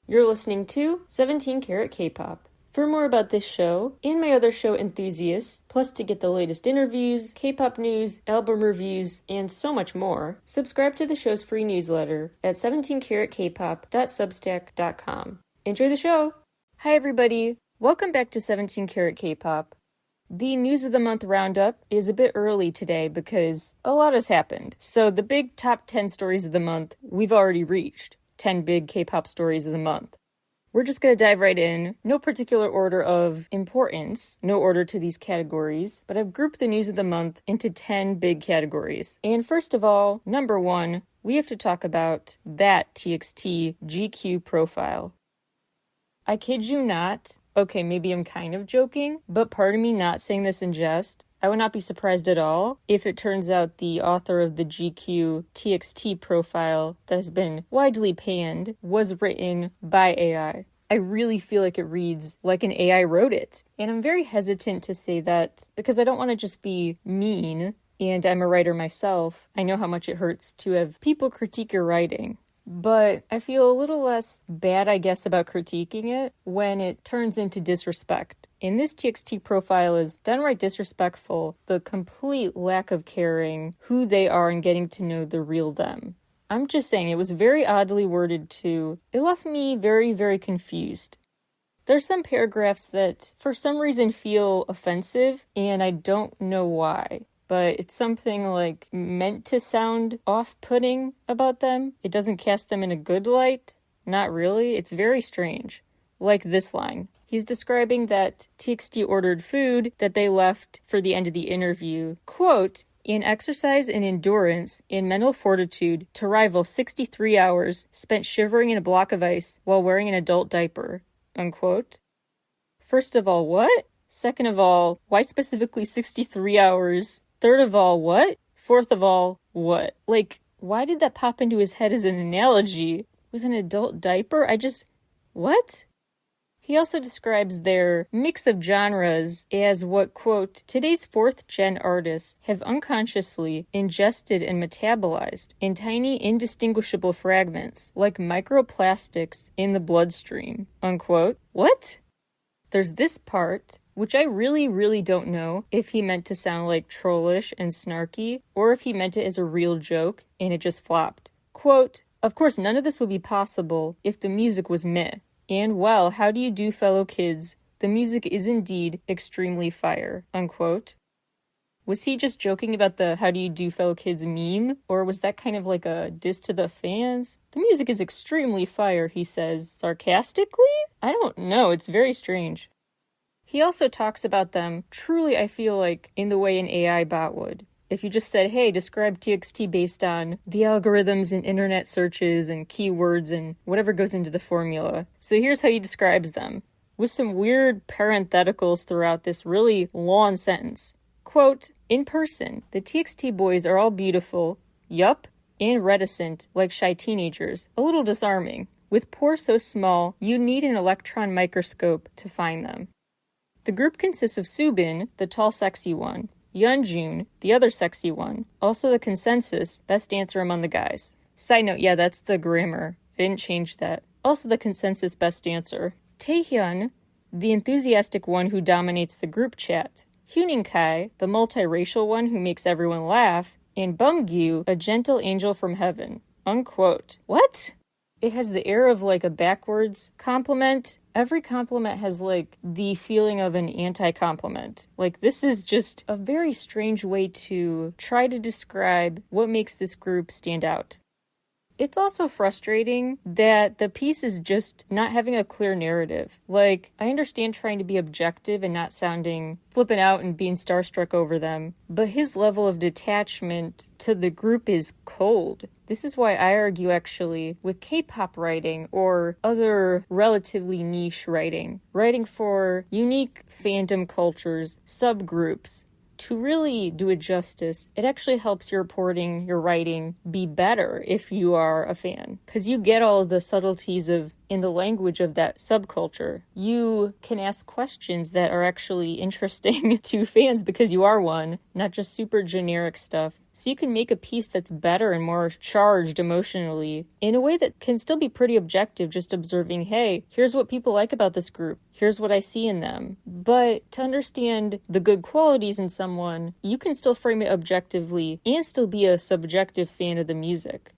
You're listening to 17 Carat K-Pop. For more about this show and my other show Enthusiasts, plus to get the latest interviews, K-pop news, album reviews, and so much more, subscribe to the show's free newsletter at 17caratkpop.substack.com. Enjoy the show! Hi everybody! Welcome back to 17 Carat K-Pop. The News of the Month roundup is a bit early today because a lot has happened. So the big top 10 stories of the month we've already reached. 10 big K-pop stories of the month. We're just going to dive right in. No particular order of importance, no order to these categories, but I've grouped the news of the month into 10 big categories. And first of all, number one, we have to talk about that TXT GQ profile. I kid you not. Okay, maybe I'm kind of joking, but part of me not saying this in jest. I would not be surprised at all if it turns out the author of the GQ TXT profile that has been widely panned was written by AI. I really feel like it reads like an AI wrote it. And I'm very hesitant to say that because I don't want to just be mean, and I'm a writer myself. I know how much it hurts to have people critique your writing. But I feel a little less bad, I guess, about critiquing it when it turns into disrespect. And this TXT profile is downright disrespectful, the complete lack of caring who they are and getting to know the real them. I'm just saying, it was very oddly worded too. It left me very, very confused. There's some paragraphs that for some reason feel offensive, and I don't know why. But it's something like meant to sound off-putting about them. It doesn't cast them in a good light. Not really. It's very strange. Like this line. He's describing that TXT ordered food that they left for the end of the interview. Quote, in exercise and endurance and mental fortitude to rival 63 hours spent shivering in a block of ice while wearing an adult diaper. Unquote. First of all, what? Second of all, why specifically 63 hours? Third of all, what? Fourth of all, what? Like, why did that pop into his head as an analogy? With an adult diaper? What? He also describes their mix of genres as what, quote, today's fourth-gen artists have unconsciously ingested and metabolized in tiny, indistinguishable fragments, like microplastics in the bloodstream, unquote. What? There's this part, which I really, really don't know if he meant to sound like trollish and snarky, or if he meant it as a real joke, and it just flopped. Quote, of course none of this would be possible if the music was meh. And well, how do you do, fellow kids? The music is indeed extremely fire, unquote. Was he just joking about the how do you do, fellow kids meme? Or was that kind of like a diss to the fans? The music is extremely fire, he says, sarcastically? I don't know, it's very strange. He also talks about them, truly I feel like, in the way an AI bot would. If you just said, hey, describe TXT based on the algorithms and internet searches and keywords and whatever goes into the formula. So here's how he describes them, with some weird parentheticals throughout this really long sentence. Quote, in person, the TXT boys are all beautiful, yup, and reticent, like shy teenagers, a little disarming. With pores so small, you need an electron microscope to find them. The group consists of Soobin, the tall sexy one, Yeonjun, the other sexy one, also the consensus, best dancer among the guys. Side note, yeah, that's the grammar. I didn't change that. Also the consensus best dancer. Taehyun, the enthusiastic one who dominates the group chat. Huening-kai, the multiracial one who makes everyone laugh. And Bumgyu, a gentle angel from heaven. Unquote. What? It has the air of like a backwards compliment. Every compliment has like the feeling of an anti-compliment. Like this is just a very strange way to try to describe what makes this group stand out. It's also frustrating that the piece is just not having a clear narrative. Like, I understand trying to be objective and not sounding flippant out and being starstruck over them, but his level of detachment to the group is cold. This is why I argue, actually, with K-pop writing or other relatively niche writing for unique fandom cultures, subgroups, to really do it justice, it actually helps your reporting, your writing be better if you are a fan. Because you get all of the subtleties of in the language of that subculture. You can ask questions that are actually interesting to fans because you are one, not just super generic stuff. So you can make a piece that's better and more charged emotionally in a way that can still be pretty objective, just observing, hey, here's what people like about this group. Here's what I see in them. But to understand the good qualities in someone, you can still frame it objectively and still be a subjective fan of the music.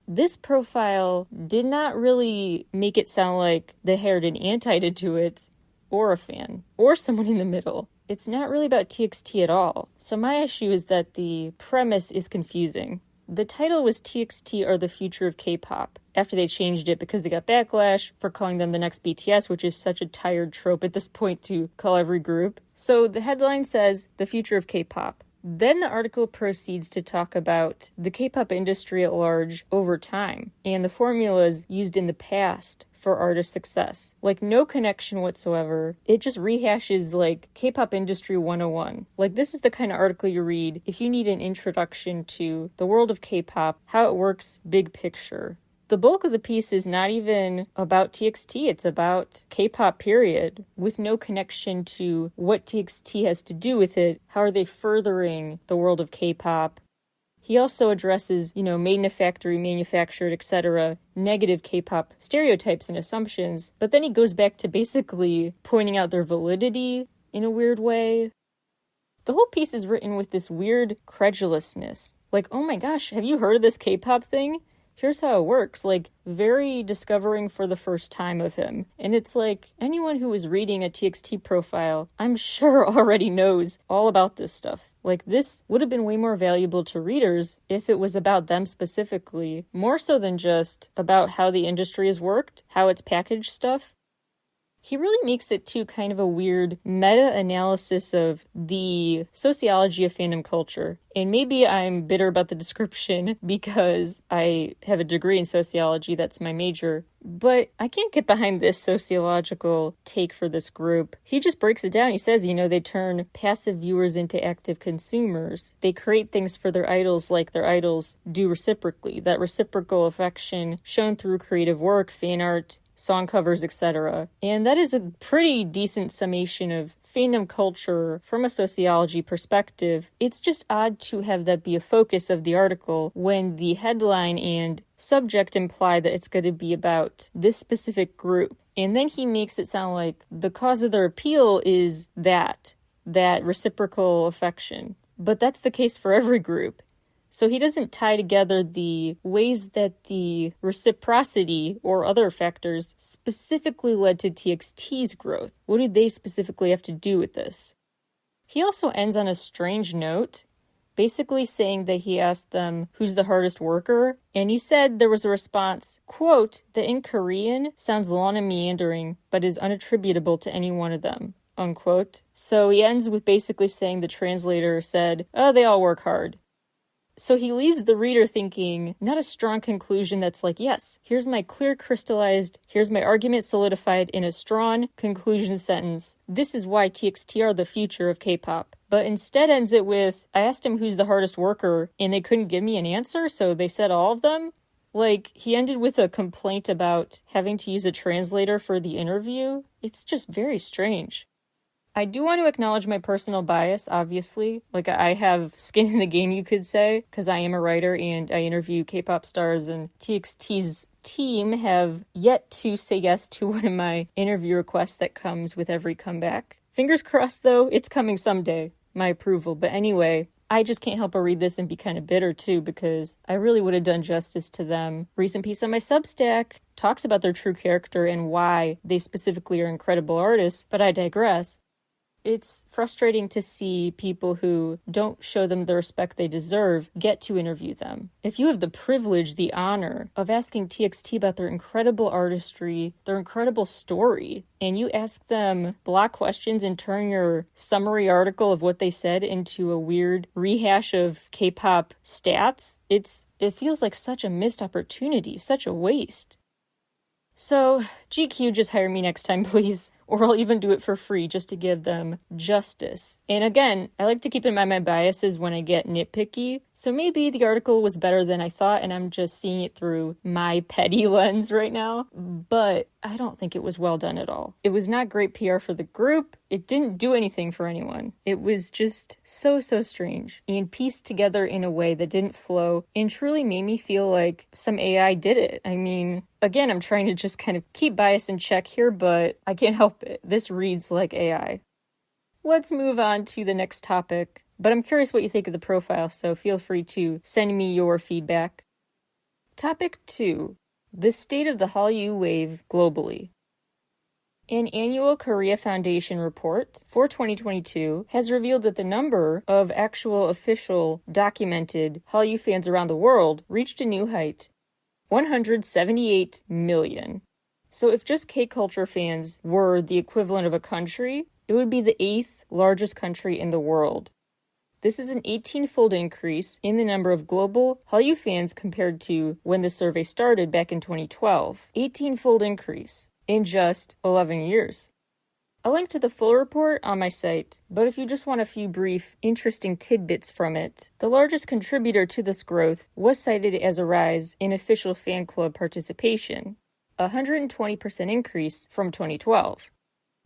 This profile did not really make it sound like they hired an anti to it, or a fan, or someone in the middle. It's not really about TXT at all. So my issue is that the premise is confusing. The title was TXT are the future of K-pop, after they changed it because they got backlash for calling them the next BTS, which is such a tired trope at this point to call every group. So the headline says, the future of K-pop. Then the article proceeds to talk about the K-pop industry at large over time and the formulas used in the past for artist success. Like, no connection whatsoever. It just rehashes, like, K-pop industry 101. Like, this is the kind of article you read if you need an introduction to the world of K-pop, how it works, big picture. The bulk of the piece is not even about TXT, it's about K-pop period, with no connection to what TXT has to do with it. How are they furthering the world of K-pop? He also addresses, made in a factory, manufactured, etc., negative K-pop stereotypes and assumptions, but then he goes back to basically pointing out their validity in a weird way. The whole piece is written with this weird credulousness. Like, oh my gosh, have you heard of this K-pop thing? Here's how it works, like, very discovering for the first time of him. And it's like, anyone who is reading a TXT profile, I'm sure already knows all about this stuff. Like, this would have been way more valuable to readers if it was about them specifically, more so than just about how the industry has worked, how it's packaged stuff. He really makes it, too, kind of a weird meta-analysis of the sociology of fandom culture. And maybe I'm bitter about the description because I have a degree in sociology, that's my major. But I can't get behind this sociological take for this group. He just breaks it down. He says, they turn passive viewers into active consumers. They create things for their idols like their idols do reciprocally. That reciprocal affection shown through creative work, fan art, song covers, etc. And that is a pretty decent summation of fandom culture from a sociology perspective. It's just odd to have that be a focus of the article when the headline and subject imply that it's going to be about this specific group. And then he makes it sound like the cause of their appeal is that reciprocal affection. But that's the case for every group. So he doesn't tie together the ways that the reciprocity or other factors specifically led to TXT's growth. What did they specifically have to do with this? He also ends on a strange note, basically saying that he asked them who's the hardest worker, and he said there was a response, quote, that in Korean sounds long and meandering, but is unattributable to any one of them, unquote. So he ends with basically saying the translator said, oh, they all work hard. So he leaves the reader thinking, not a strong conclusion that's like, yes, here's my clear crystallized, here's my argument solidified in a strong conclusion sentence. This is why TXT are the future of K-pop. But instead ends it with, I asked him who's the hardest worker, and they couldn't give me an answer, so they said all of them? Like, he ended with a complaint about having to use a translator for the interview. It's just very strange. I do want to acknowledge my personal bias, obviously. Like, I have skin in the game, you could say, because I am a writer and I interview K-pop stars, and TXT's team have yet to say yes to one of my interview requests that comes with every comeback. Fingers crossed, though, it's coming someday, my approval. But anyway, I just can't help but read this and be kind of bitter, too, because I really would have done justice to them. Recent piece on my Substack talks about their true character and why they specifically are incredible artists, but I digress. It's frustrating to see people who don't show them the respect they deserve get to interview them. If you have the privilege, the honor of asking TXT about their incredible artistry, their incredible story, and you ask them block questions and turn your summary article of what they said into a weird rehash of K-pop stats, it feels like such a missed opportunity, such a waste. So, GQ, just hire me next time, please. Or I'll even do it for free just to give them justice. And again, I like to keep in mind my biases when I get nitpicky. So maybe the article was better than I thought and I'm just seeing it through my petty lens right now. But I don't think it was well done at all. It was not great PR for the group. It didn't do anything for anyone. It was just so strange and pieced together in a way that didn't flow and truly made me feel like some AI did it. I mean, again, I'm trying to just kind of keep bias in check here, but I can't help it. This reads like AI. Let's move on to the next topic, but I'm curious what you think of the profile, so feel free to send me your feedback. Topic 2. The state of the Hallyu wave globally. An annual Korea Foundation report for 2022 has revealed that the number of actual official documented Hallyu fans around the world reached a new height, 178 million. So if just K-culture fans were the equivalent of a country, it would be the 8th largest country in the world. This is an 18-fold increase in the number of global Hallyu fans compared to when the survey started back in 2012. 18-fold increase in just 11 years. I'll link to the full report on my site, but if you just want a few brief, interesting tidbits from it, the largest contributor to this growth was cited as a rise in official fan club participation, a 120% increase from 2012.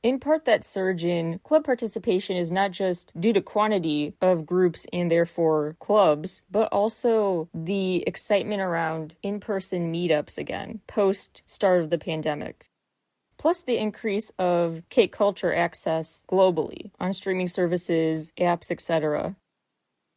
In part, that surge in club participation is not just due to quantity of groups and therefore clubs, but also the excitement around in-person meetups again, post-start of the pandemic. Plus the increase of K-culture access globally on streaming services, apps, etc.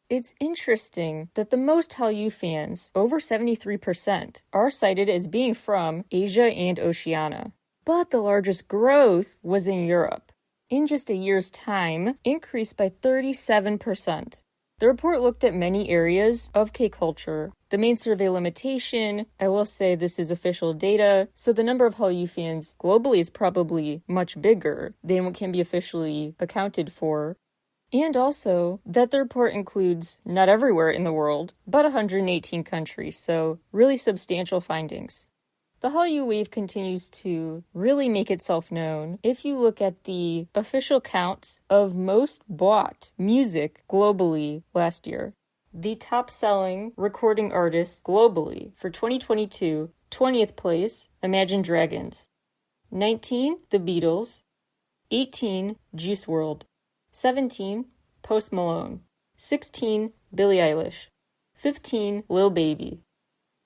It's interesting that the most Hallyu fans, over 73%, are cited as being from Asia and Oceania. But the largest growth was in Europe. In just a year's time, increased by 37%. The report looked at many areas of K-culture. The main survey limitation, I will say this is official data, so the number of Hallyu fans globally is probably much bigger than what can be officially accounted for. And also that the report includes not everywhere in the world, but 118 countries, so really substantial findings. The Hallyu wave continues to really make itself known if you look at the official counts of most bought music globally last year. The top-selling recording artists globally for 2022, 20th place, Imagine Dragons. 19, The Beatles. 18, Juice WRLD. 17, Post Malone. 16, Billie Eilish. 15, Lil Baby.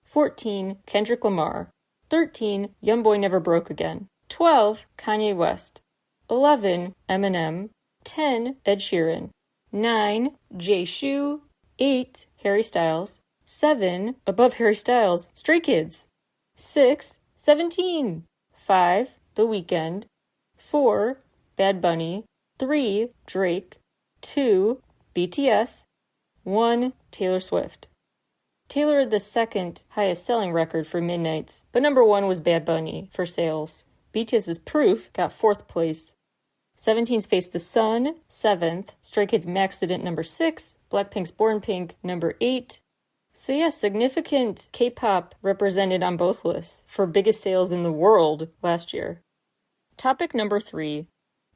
14, Kendrick Lamar. 13, Youngboy Never Broke Again. 12, Kanye West. 11, Eminem. 10, Ed Sheeran. 9, Jay Shu. 8, Harry Styles. 7, above Harry Styles, Stray Kids. 6, 17. 5, The Weeknd. 4, Bad Bunny. 3, Drake. 2, BTS. 1, Taylor Swift. Taylor had the second highest selling record for Midnights, but number 1 was Bad Bunny for sales. BTS's Proof got 4th place. 17's Face the Sun, 7th. Stray Kids Maxident, number 6. Blackpink's Born Pink, number 8. So yeah, significant K-pop represented on both lists for biggest sales in the world last year. Topic number 3.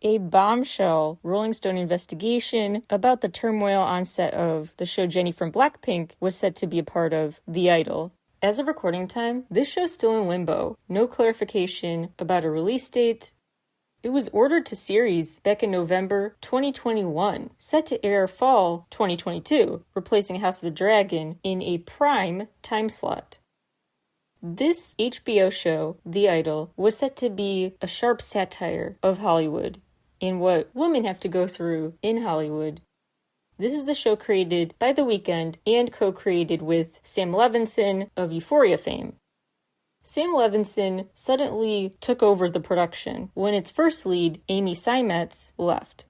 A bombshell Rolling Stone investigation about the turmoil on set of the show Jennie from Blackpink was said to be a part of The Idol. As of recording time, this show's still in limbo. No clarification about a release date. It was ordered to series back in November 2021, set to air fall 2022, replacing House of the Dragon in a prime time slot. This HBO show, The Idol, was set to be a sharp satire of Hollywood and what women have to go through in Hollywood. This is the show created by The Weeknd and co-created with Sam Levinson of Euphoria fame. Sam Levinson suddenly took over the production when its first lead, Amy Seimetz, left.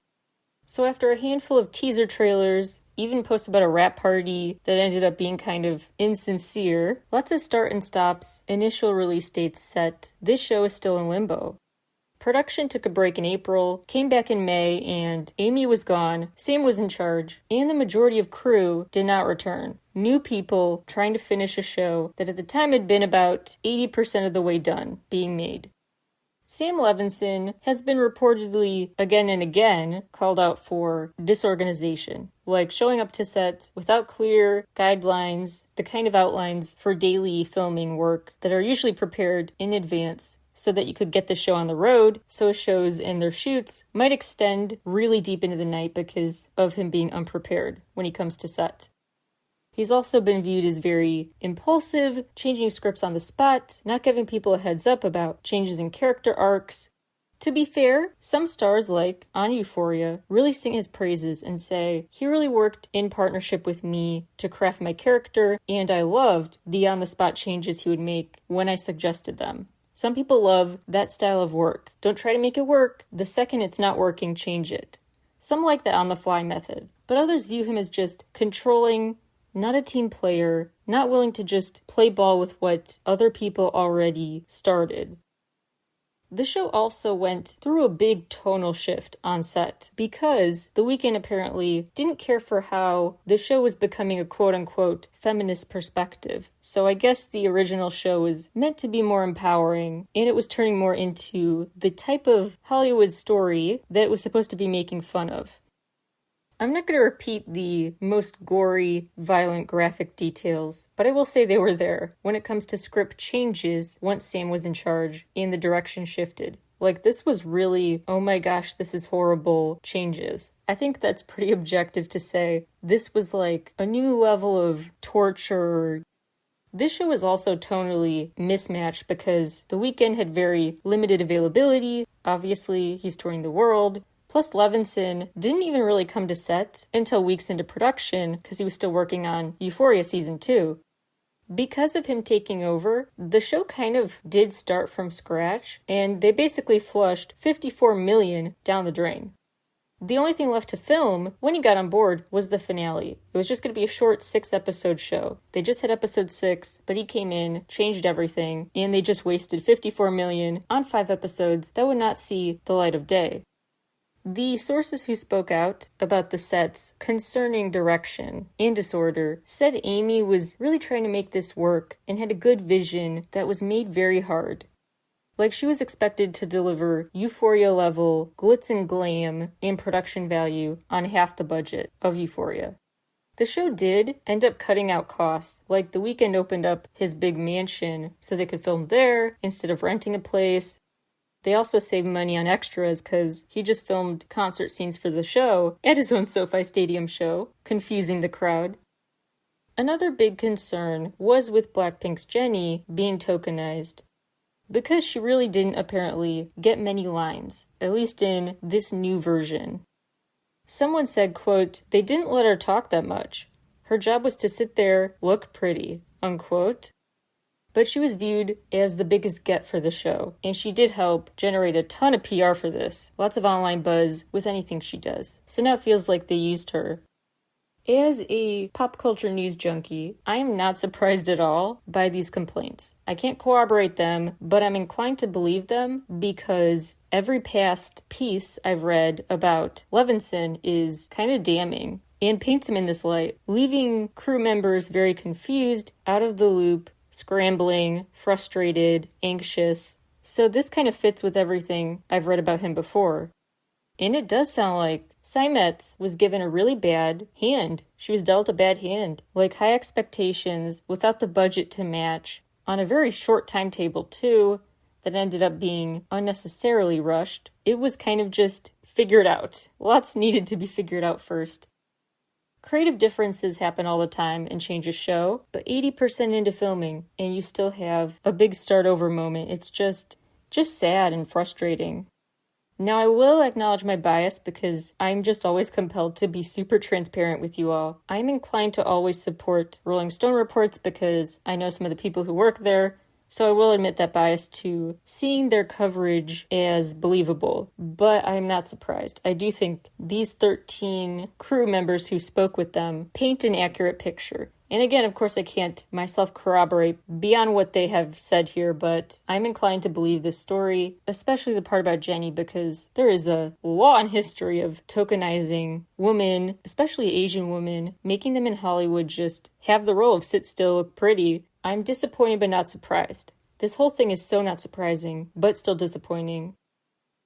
So after a handful of teaser trailers, even posts about a rap party that ended up being kind of insincere, lots of start and stops, initial release dates set, this show is still in limbo. Production took a break in April, came back in May, and Amy was gone, Sam was in charge, and the majority of crew did not return. New people trying to finish a show that at the time had been about 80% of the way done being made. Sam Levinson has been reportedly, again and again, called out for disorganization, like showing up to set without clear guidelines, the kind of outlines for daily filming work that are usually prepared in advance so that you could get the show on the road, so shows and their shoots might extend really deep into the night because of him being unprepared when he comes to set. He's also been viewed as very impulsive, changing scripts on the spot, not giving people a heads up about changes in character arcs. To be fair, some stars like on Euphoria really sing his praises and say, he really worked in partnership with me to craft my character, and I loved the on-the-spot changes he would make when I suggested them. Some people love that style of work. Don't try to make it work. The second it's not working, change it. Some like the on-the-fly method, but others view him as just controlling, not a team player, not willing to just play ball with what other people already started. The show also went through a big tonal shift on set because The Weeknd apparently didn't care for how the show was becoming a quote-unquote feminist perspective. So I guess the original show was meant to be more empowering, and it was turning more into the type of Hollywood story that it was supposed to be making fun of. I'm not going to repeat the most gory, violent, graphic details, but I will say they were there when it comes to script changes once Sam was in charge and the direction shifted. Like, this was really, oh my gosh, this is horrible changes. I think that's pretty objective to say. This was like a new level of torture. This show was also tonally mismatched because The Weeknd had very limited availability. Obviously, he's touring the world. Plus, Levinson didn't even really come to set until weeks into production because he was still working on Euphoria Season 2. Because of him taking over, the show kind of did start from scratch, and they basically flushed $54 million down the drain. The only thing left to film when he got on board was the finale. It was just going to be a short 6-episode show. They just had episode 6, but he came in, changed everything, and they just wasted $54 million on 5 episodes that would not see the light of day. The sources who spoke out about the sets concerning direction and disorder said Amy was really trying to make this work and had a good vision that was made very hard. Like, she was expected to deliver Euphoria level glitz and glam and production value on half the budget of Euphoria. The show did end up cutting out costs, like The Weeknd opened up his big mansion so they could film there instead of renting a place. They also saved money on extras because he just filmed concert scenes for the show at his own SoFi Stadium show, confusing the crowd. Another big concern was with Blackpink's Jennie being tokenized, because she really didn't apparently get many lines, at least in this new version. Someone said, quote, "They didn't let her talk that much. Her job was to sit there, look pretty," unquote. But she was viewed as the biggest get for the show, and she did help generate a ton of PR for this. Lots of online buzz with anything she does. So now it feels like they used her. As a pop culture news junkie, I am not surprised at all by these complaints. I can't corroborate them, but I'm inclined to believe them because every past piece I've read about Levinson is kind of damning and paints him in this light, leaving crew members very confused, out of the loop, scrambling, frustrated, anxious. So this kind of fits with everything I've read about him before. And it does sound like Psy Metz was given a really bad hand. She was dealt a bad hand. Like, high expectations without the budget to match, on a very short timetable too, that ended up being unnecessarily rushed. It was kind of just figured out. Lots needed to be figured out first. Creative differences happen all the time and change a show, but 80% into filming and you still have a big start over moment. It's just sad and frustrating. Now, I will acknowledge my bias because I'm just always compelled to be super transparent with you all. I'm inclined to always support Rolling Stone reports because I know some of the people who work there, so I will admit that bias to seeing their coverage as believable, but I'm not surprised. I do think these 13 crew members who spoke with them paint an accurate picture. And again, of course, I can't myself corroborate beyond what they have said here, but I'm inclined to believe this story, especially the part about Jennie, because there is a long history of tokenizing women, especially Asian women, making them in Hollywood just have the role of sit still, look pretty. I'm disappointed but not surprised. This whole thing is so not surprising, but still disappointing.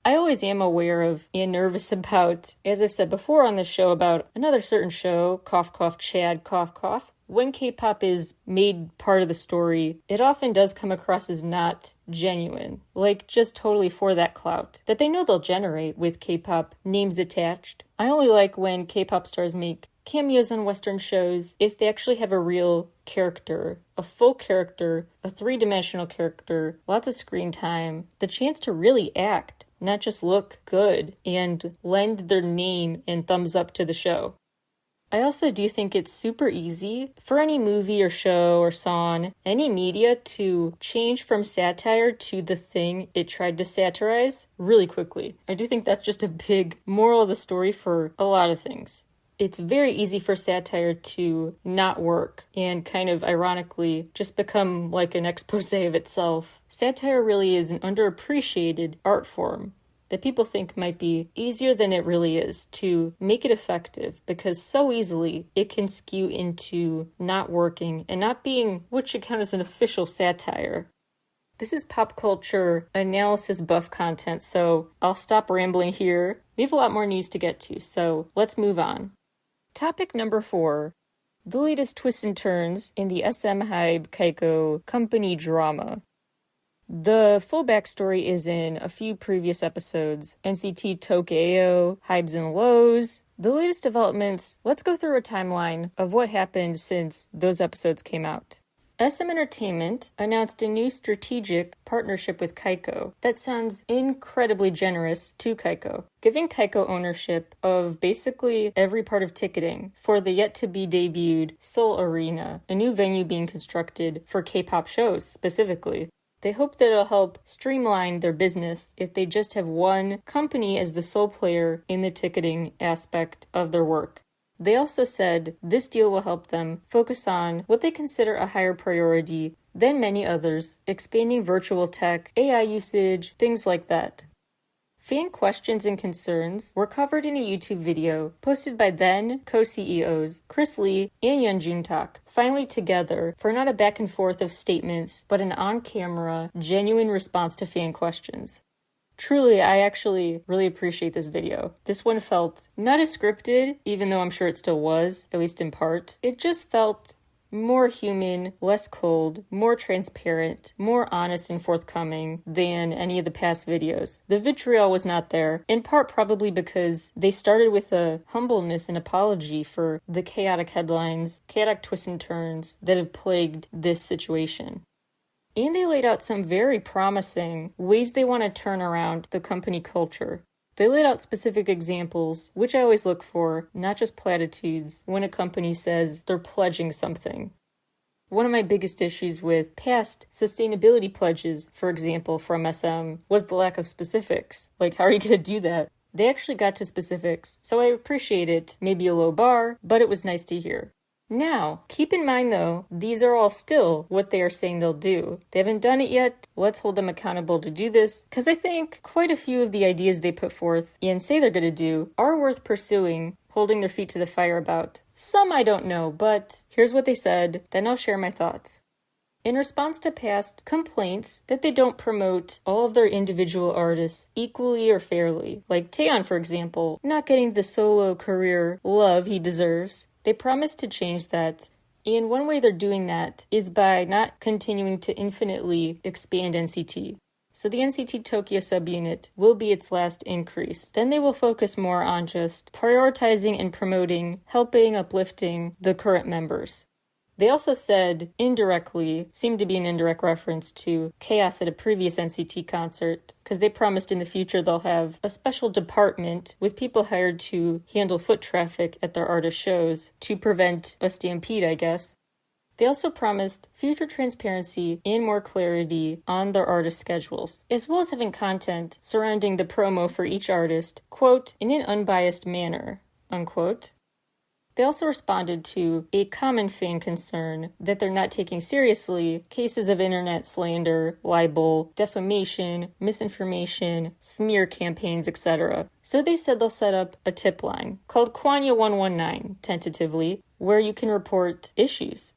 I always am aware of and nervous about, as I've said before on this show about another certain show, cough cough Chad cough cough. When K-pop is made part of the story, it often does come across as not genuine, like just totally for that clout that they know they'll generate with K-pop names attached. I only like when K-pop stars make cameos on Western shows if they actually have a real character, a full character, a three-dimensional character, lots of screen time, the chance to really act, not just look good and lend their name and thumbs up to the show. I also do think it's super easy for any movie or show or song, any media to change from satire to the thing it tried to satirize really quickly. I do think that's just a big moral of the story for a lot of things. It's very easy for satire to not work and kind of ironically just become like an expose of itself. Satire really is an underappreciated art form that people think might be easier than it really is to make it effective because so easily it can skew into not working and not being what should count as an official satire. This is pop culture analysis buff content, so I'll stop rambling here. We have a lot more news to get to, so let's move on. Topic number 4. The latest twists and turns in the SM Hybe Kaiko company drama. The full backstory is in a few previous episodes. NCT Tokyo, Hypes and Lows. The latest developments, let's go through a timeline of what happened since those episodes came out. SM Entertainment announced a new strategic partnership with Kaiko that sounds incredibly generous to Kaiko, giving Kaiko ownership of basically every part of ticketing for the yet-to-be-debuted Seoul Arena, a new venue being constructed for K-pop shows specifically. They hope that it'll help streamline their business if they just have one company as the sole player in the ticketing aspect of their work. They also said this deal will help them focus on what they consider a higher priority than many others, expanding virtual tech, AI usage, things like that. Fan questions and concerns were covered in a YouTube video posted by then co-CEOs Chris Lee and Yeon Juntak, finally together for not a back and forth of statements, but an on-camera, genuine response to fan questions. Truly, I actually really appreciate this video. This one felt not as scripted, even though I'm sure it still was, at least in part. It just felt more human, less cold, more transparent, more honest and forthcoming than any of the past videos. The vitriol was not there, in part probably because they started with a humbleness and apology for the chaotic headlines, chaotic twists and turns that have plagued this situation. And they laid out some very promising ways they want to turn around the company culture. They laid out specific examples, which I always look for, not just platitudes, when a company says they're pledging something. One of my biggest issues with past sustainability pledges, for example, from SM, was the lack of specifics. Like, how are you going to do that? They actually got to specifics, so I appreciate it. Maybe a low bar, but it was nice to hear. Now, keep in mind though, these are all still what they are saying they'll do. They haven't done it yet. Let's hold them accountable to do this, because I think quite a few of the ideas they put forth and say they're going to do are worth pursuing, holding their feet to the fire about. Some I don't know, but here's what they said, then I'll share my thoughts. In response to past complaints that they don't promote all of their individual artists equally or fairly, like Taeyeon, for example, not getting the solo career love he deserves, they promised to change that, and one way they're doing that is by not continuing to infinitely expand NCT. So the NCT Tokyo subunit will be its last increase. Then they will focus more on just prioritizing and promoting, helping, uplifting the current members. They also said, indirectly, seemed to be an indirect reference to chaos at a previous NCT concert, because they promised in the future they'll have a special department with people hired to handle foot traffic at their artist shows to prevent a stampede, I guess. They also promised future transparency and more clarity on their artist schedules, as well as having content surrounding the promo for each artist, quote, in an unbiased manner, unquote. They also responded to a common fan concern that they're not taking seriously cases of internet slander, libel, defamation, misinformation, smear campaigns, etc. So they said they'll set up a tip line called Kwanya 119, tentatively, where you can report issues.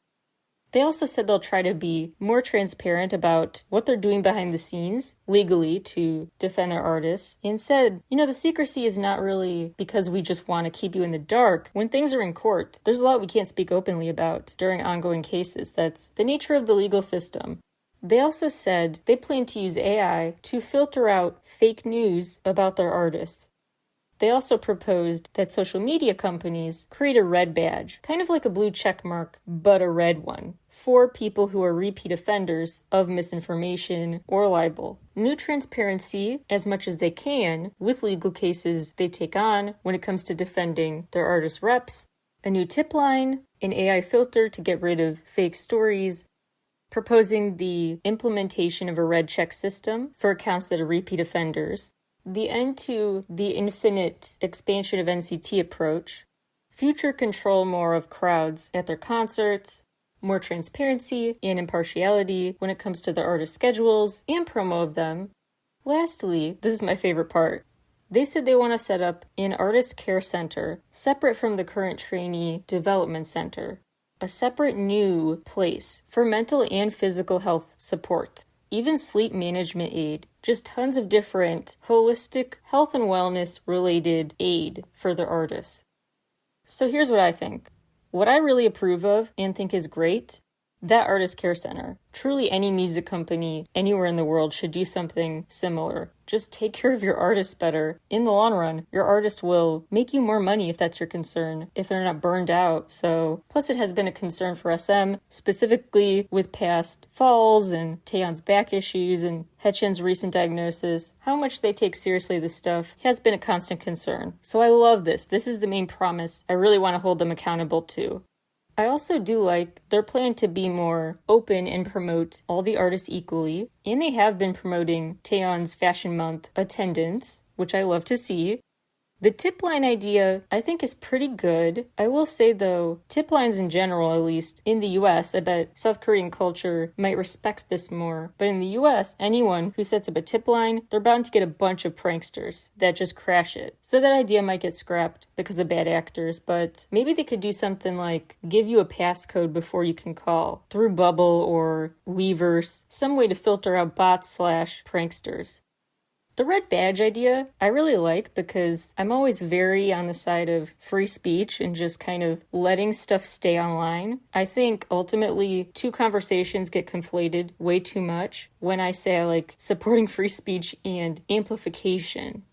They also said they'll try to be more transparent about what they're doing behind the scenes legally to defend their artists, and said, the secrecy is not really because we just want to keep you in the dark. When things are in court, there's a lot we can't speak openly about during ongoing cases. That's the nature of the legal system. They also said they plan to use AI to filter out fake news about their artists. They also proposed that social media companies create a red badge, kind of like a blue check mark, but a red one, for people who are repeat offenders of misinformation or libel. New transparency, as much as they can, with legal cases they take on when it comes to defending their artist reps, a new tip line, an AI filter to get rid of fake stories, proposing the implementation of a red check system for accounts that are repeat offenders, the end to the infinite expansion of NCT approach, future control more of crowds at their concerts, more transparency and impartiality when it comes to their artist schedules and promo of them. Lastly, this is my favorite part. They said they want to set up an artist care center separate from the current trainee development center, a separate new place for mental and physical health support. Even sleep management aid, just tons of different holistic health and wellness related aid for their artists. So here's what I think. What I really approve of and think is great, that artist care center. Truly any music company anywhere in the world should do something similar. Just take care of your artists better. In the long run, your artist will make you more money if that's your concern, if they're not burned out. So, plus it has been a concern for SM, specifically with past falls and Taeyeon's back issues and Haechan's recent diagnosis. How much they take seriously this stuff has been a constant concern. So I love this. This is the main promise I really want to hold them accountable to. I also do like their plan to be more open and promote all the artists equally, and they have been promoting Taeyeon's Fashion Month attendance, which I love to see. The tip line idea, I think, is pretty good. I will say, though, tip lines in general, at least in the US, I bet South Korean culture might respect this more. But in the US, anyone who sets up a tip line, they're bound to get a bunch of pranksters that just crash it. So that idea might get scrapped because of bad actors, but maybe they could do something like give you a passcode before you can call through Bubble or Weverse, some way to filter out bots/pranksters. The red badge idea, I really like because I'm always very on the side of free speech and just kind of letting stuff stay online. I think ultimately two conversations get conflated way too much when I say I like supporting free speech and amplification.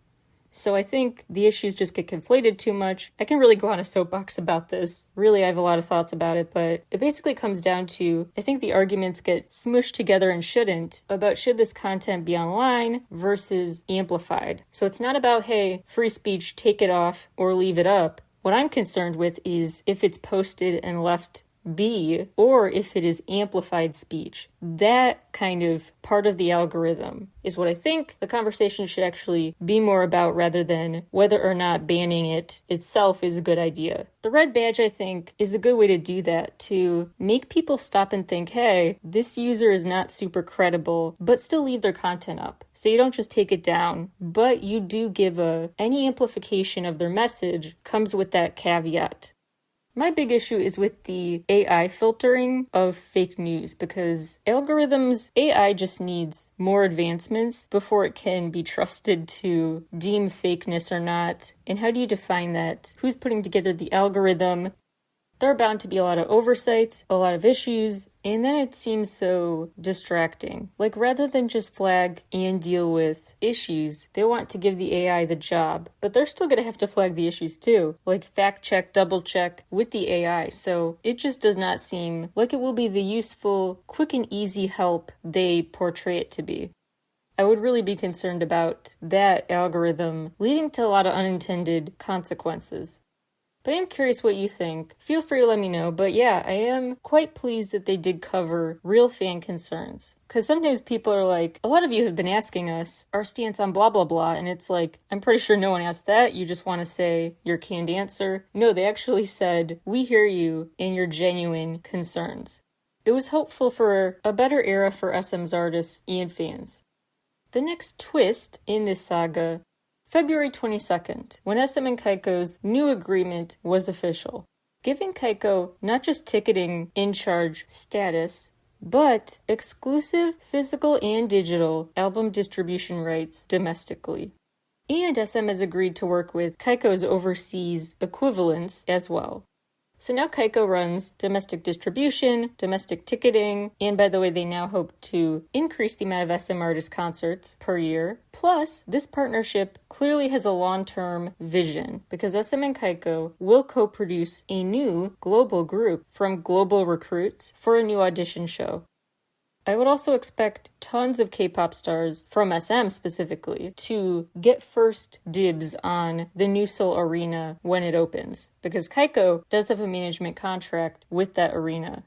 So I think the issues just get conflated too much. I can really go on a soapbox about this. Really, I have a lot of thoughts about it, but it basically comes down to, I think the arguments get smushed together and shouldn't, about should this content be online versus amplified. So it's not about, hey, free speech, take it off or leave it up. What I'm concerned with is if it's posted and left be, or if it is amplified speech. That kind of part of the algorithm is what I think the conversation should actually be more about, rather than whether or not banning it itself is a good idea. The red badge, I think, is a good way to do that, to make people stop and think, hey, this user is not super credible, but still leave their content up. So you don't just take it down, but you do give any amplification of their message comes with that caveat. My big issue is with the AI filtering of fake news, because AI just needs more advancements before it can be trusted to deem fakeness or not. And how do you define that? Who's putting together the algorithm? There are bound to be a lot of oversights, a lot of issues, and then it seems so distracting. Like, rather than just flag and deal with issues, they want to give the AI the job, but they're still going to have to flag the issues too, like fact check, double check with the AI. So it just does not seem like it will be the useful, quick and easy help they portray it to be. I would really be concerned about that algorithm leading to a lot of unintended consequences. But I am curious what you think. Feel free to let me know. But yeah, I am quite pleased that they did cover real fan concerns. Because sometimes people are like, a lot of you have been asking us our stance on blah, blah, blah. And it's like, I'm pretty sure no one asked that. You just want to say your canned answer. No, they actually said, we hear you and your genuine concerns. It was hopeful for a better era for SM's artists and fans. The next twist in this saga, February 22nd, when SM and Kaiko's new agreement was official. giving Kaiko not just ticketing in charge status, but exclusive physical and digital album distribution rights domestically. And SM has agreed to work with Kaiko's overseas equivalents as well. So now Kaiko runs domestic distribution, domestic ticketing, and by the way, they now hope to increase the amount of SM artist concerts per year. Plus, this partnership clearly has a long-term vision because SM and Kaiko will co-produce a new global group from global recruits for a new audition show. I would also expect tons of K-pop stars, from SM specifically, to get first dibs on the new Seoul arena when it opens, because Kaiko does have a management contract with that arena.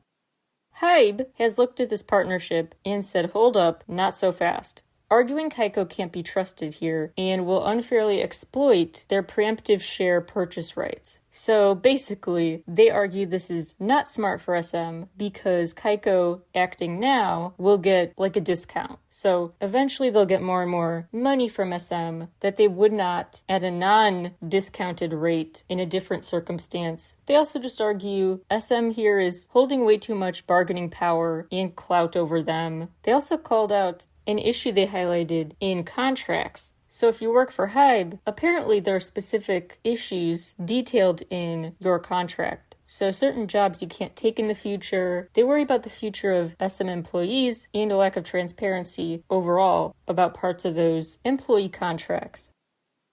Hybe has looked at this partnership and said, hold up, not so fast, arguing Kaiko can't be trusted here and will unfairly exploit their preemptive share purchase rights. So basically, they argue this is not smart for SM because Kaiko acting now will get like a discount. So eventually they'll get more and more money from SM that they would not at a non-discounted rate in a different circumstance. They also just argue SM here is holding way too much bargaining power and clout over them. They also called out an issue they highlighted in contracts. So if you work for Hybe, apparently there are specific issues detailed in your contract. So certain jobs you can't take in the future. They worry about the future of SM employees and a lack of transparency overall about parts of those employee contracts.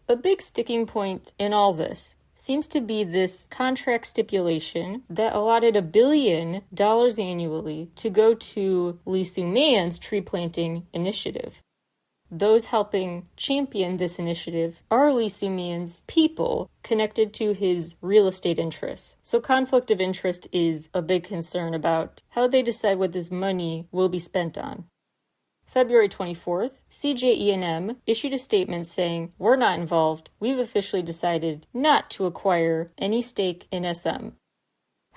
A big sticking point in all this seems to be this contract stipulation that allotted $1 billion annually to go to Lee Soo-man's tree planting initiative. Those helping champion this initiative are Lee Soo-man's people connected to his real estate interests. So conflict of interest is a big concern about how they decide what this money will be spent on. February 24th, CJE&M issued a statement saying, "We're not involved. We've officially decided not to acquire any stake in SM."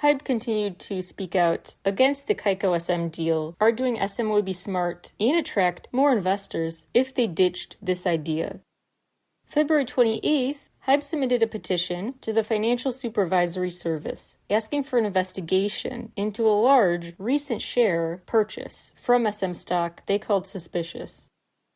Hybe continued to speak out against the Kaiko-SM deal, arguing SM would be smart and attract more investors if they ditched this idea. February 28th, Hybe submitted a petition to the Financial Supervisory Service, asking for an investigation into a large recent share purchase from SM stock they called suspicious.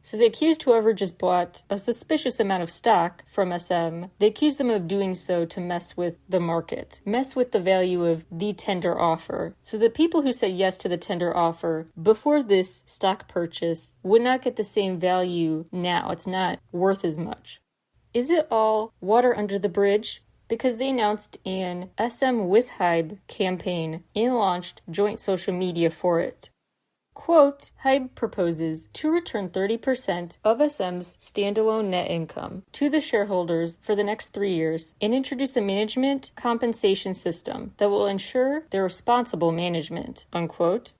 So they accused whoever just bought a suspicious amount of stock from SM, they accused them of doing so to mess with the market, mess with the value of the tender offer. So the people who said yes to the tender offer before this stock purchase would not get the same value now. It's not worth as much. Is it all water under the bridge? Because they announced an SM with Hybe campaign and launched joint social media for it. Quote, Hybe proposes to return 30% of SM's standalone net income to the shareholders for the next 3 years and introduce a management compensation system that will ensure their responsible management, unquote.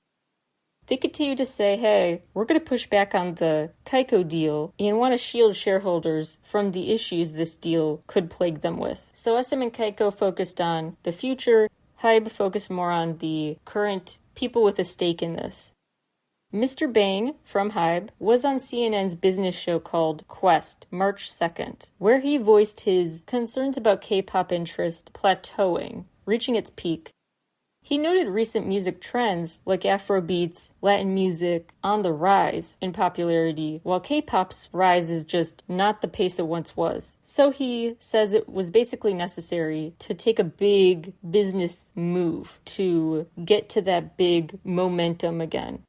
They continue to say, hey, we're going to push back on the Kaiko deal and want to shield shareholders from the issues this deal could plague them with. So SM and Kaiko focused on the future. Hybe focused more on the current people with a stake in this. Mr. Bang from Hybe was on CNN's business show called Quest, March 2nd, where he voiced his concerns about K-pop interest plateauing, reaching its peak. He noted recent music trends like Afrobeats, Latin music on the rise in popularity, while K-pop's rise is just not the pace it once was. So he says it was basically necessary to take a big business move to get to that big momentum again.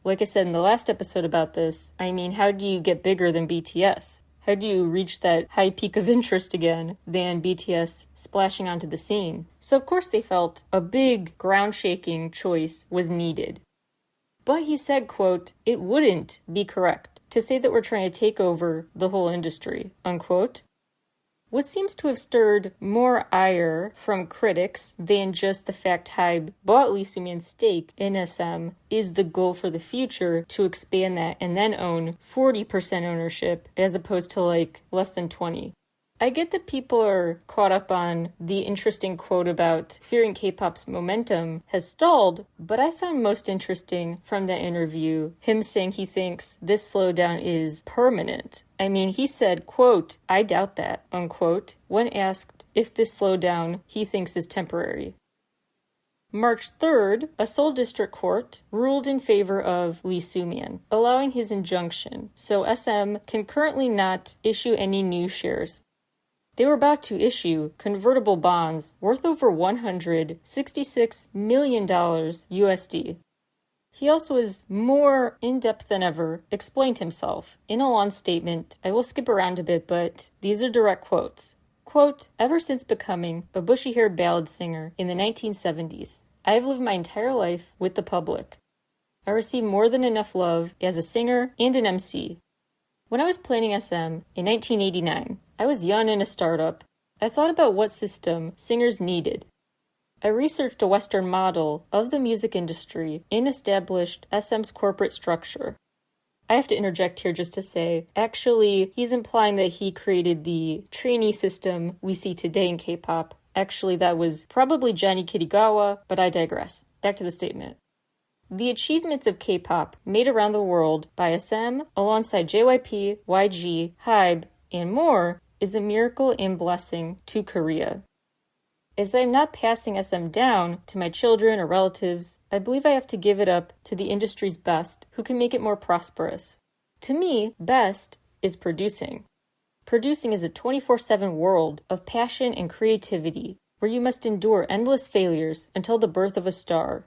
Like I said in the last episode about this, I mean, how do you get bigger than BTS? How do you reach that high peak of interest again than BTS splashing onto the scene? So of course they felt a big ground-shaking choice was needed. But he said, quote, it wouldn't be correct to say that we're trying to take over the whole industry, unquote. What seems to have stirred more ire from critics than just the fact Hybe bought Lee Soo-man's stake in SM is the goal for the future to expand that and then own 40% ownership as opposed to like less than 20%. I get that people are caught up on the interesting quote about fearing K-pop's momentum has stalled, but I found most interesting from that interview him saying he thinks this slowdown is permanent. I mean, he said, quote, I doubt that, unquote, when asked if this slowdown he thinks is temporary. March 3rd, a Seoul District Court ruled in favor of Lee Soo-man, allowing his injunction, so SM can currently not issue any new shares. They were about to issue convertible bonds worth over $166 million USD. He also is more in-depth than ever, explained himself. In a long statement, I will skip around a bit, but these are direct quotes. Quote, ever since becoming a bushy-haired ballad singer in the 1970s, I have lived my entire life with the public. I received more than enough love as a singer and an MC. When I was planning SM in 1989, I was young and a startup. I thought about what system singers needed. I researched a Western model of the music industry and established SM's corporate structure. I have to interject here just to say, actually, he's implying that he created the trainee system we see today in K-pop. Actually, that was probably Johnny Kitagawa, but I digress. Back to the statement. The achievements of K-pop made around the world by SM, alongside JYP, YG, HYBE, and more, is a miracle and blessing to Korea. As I am not passing SM down to my children or relatives, I believe I have to give it up to the industry's best who can make it more prosperous. To me, best is producing. Producing is a 24/7 world of passion and creativity, where you must endure endless failures until the birth of a star.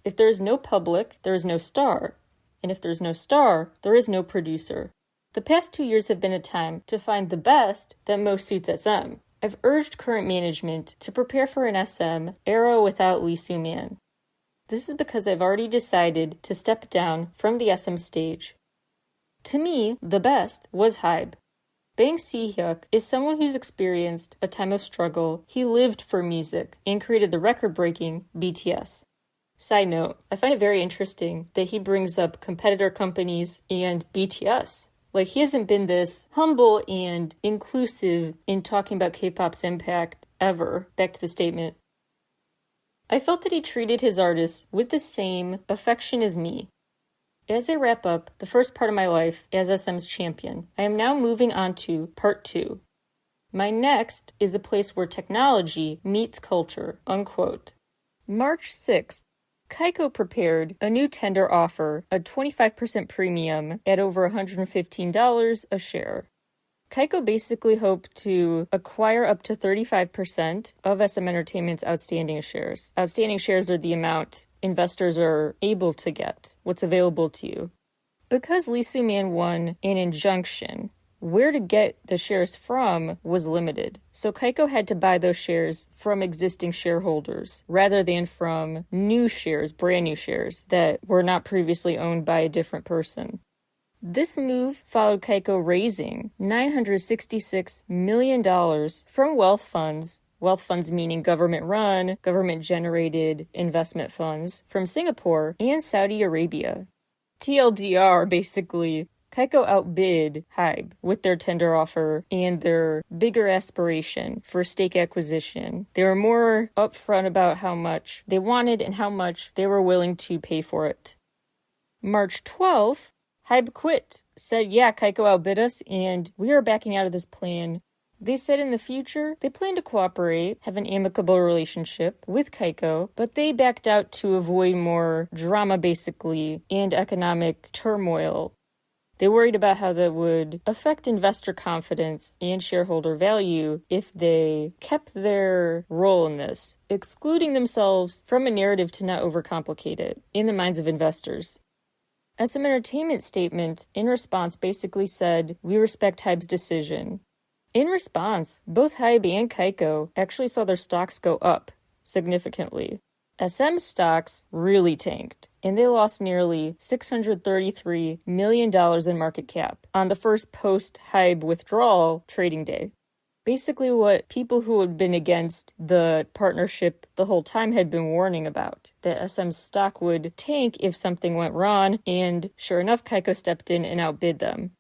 If there is no public, there is no star. And if there is no star, there is no producer. The past 2 years have been a time to find the best that most suits SM. I've urged current management to prepare for an SM era without Lee Soo-man. This is because I've already decided to step down from the SM stage. To me, the best was HYBE. Bang Si-hyuk is someone who's experienced a time of struggle. He lived for music and created the record-breaking BTS. Side note, I find it very interesting that he brings up competitor companies and BTS. Like, he hasn't been this humble and inclusive in talking about K-pop's impact ever. Back to the statement. I felt that he treated his artists with the same affection as me. As I wrap up the first part of my life as SM's champion, I am now moving on to part 2. My next is a place where technology meets culture, unquote. March 6th. Kaiko prepared a new tender offer, a 25% premium at over $115 a share. Kaiko basically hoped to acquire up to 35% of SM Entertainment's outstanding shares. Outstanding shares are the amount investors are able to get, what's available to you. Because Lee Soo-man won an injunction, where to get the shares from was limited. So Kaiko had to buy those shares from existing shareholders rather than from new shares, brand new shares that were not previously owned by a different person. This move followed Kaiko raising $966 million from wealth funds meaning government-run, government-generated investment funds from Singapore and Saudi Arabia. TLDR, basically, Kaiko outbid HYBE with their tender offer and their bigger aspiration for stake acquisition. They were more upfront about how much they wanted and how much they were willing to pay for it. March 12th, HYBE quit, said, yeah, Kaiko outbid us and we are backing out of this plan. They said in the future they plan to cooperate, have an amicable relationship with Kaiko, but they backed out to avoid more drama, basically, and economic turmoil. They worried about how that would affect investor confidence and shareholder value if they kept their role in this, excluding themselves from a narrative to not overcomplicate it in the minds of investors. SM Entertainment's statement in response basically said, we respect HYBE's decision. In response, both HYBE and Kaiko actually saw their stocks go up significantly. SM's stocks really tanked, and they lost nearly $633 million in market cap on the first post-HYBE withdrawal trading day. Basically what people who had been against the partnership the whole time had been warning about, that SM's stock would tank if something went wrong, and sure enough, Kaiko stepped in and outbid them.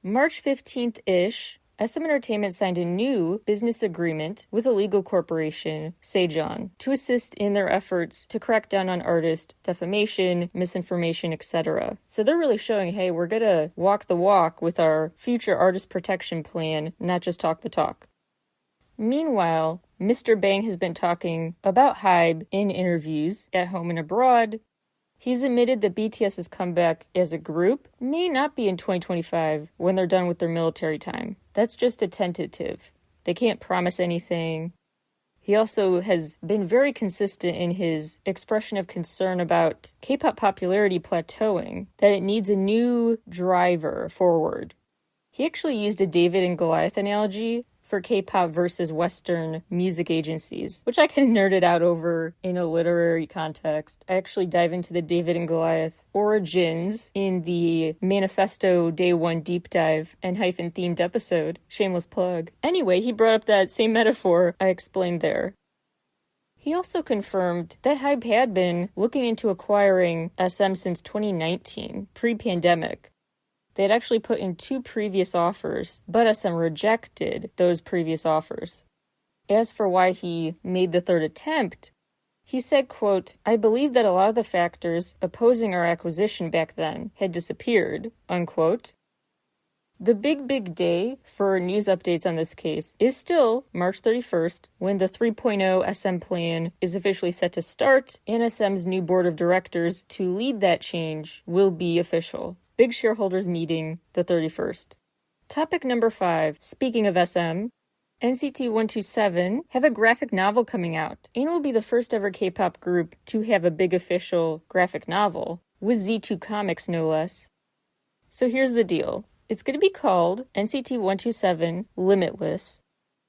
March 15th-ish, SM Entertainment signed a new business agreement with a legal corporation, Sejong, to assist in their efforts to crack down on artist defamation, misinformation, etc. So they're really showing, hey, we're gonna walk the walk with our future artist protection plan, not just talk the talk. Meanwhile, Mr. Bang has been talking about HYBE in interviews at home and abroad. He's admitted that BTS's comeback as a group may not be in 2025 when they're done with their military time. That's just a tentative. They can't promise anything. He also has been very consistent in his expression of concern about K-pop popularity plateauing, that it needs a new driver forward. He actually used a David and Goliath analogy for K-pop versus Western music agencies, which I can nerd it out over in a literary context. I actually dive into the David and Goliath origins in the Manifesto Day 1 deep dive and hyphen-themed episode. Shameless plug. Anyway, he brought up that same metaphor I explained there. He also confirmed that HYBE had been looking into acquiring SM since 2019, pre-pandemic. They had actually put in 2 previous offers, but SM rejected those previous offers. As for why he made the 3rd attempt, he said, quote, "I believe that a lot of the factors opposing our acquisition back then had disappeared," unquote. The big day for news updates on this case is still March 31st, when the 3.0 SM plan is officially set to start, and SM's new board of directors to lead that change will be official. Big shareholders meeting the 31st. Topic number 5. Speaking of SM, NCT 127 have a graphic novel coming out, and will be the first ever K-pop group to have a big official graphic novel, with Z2 Comics no less. So here's the deal. It's going to be called NCT 127 Limitless.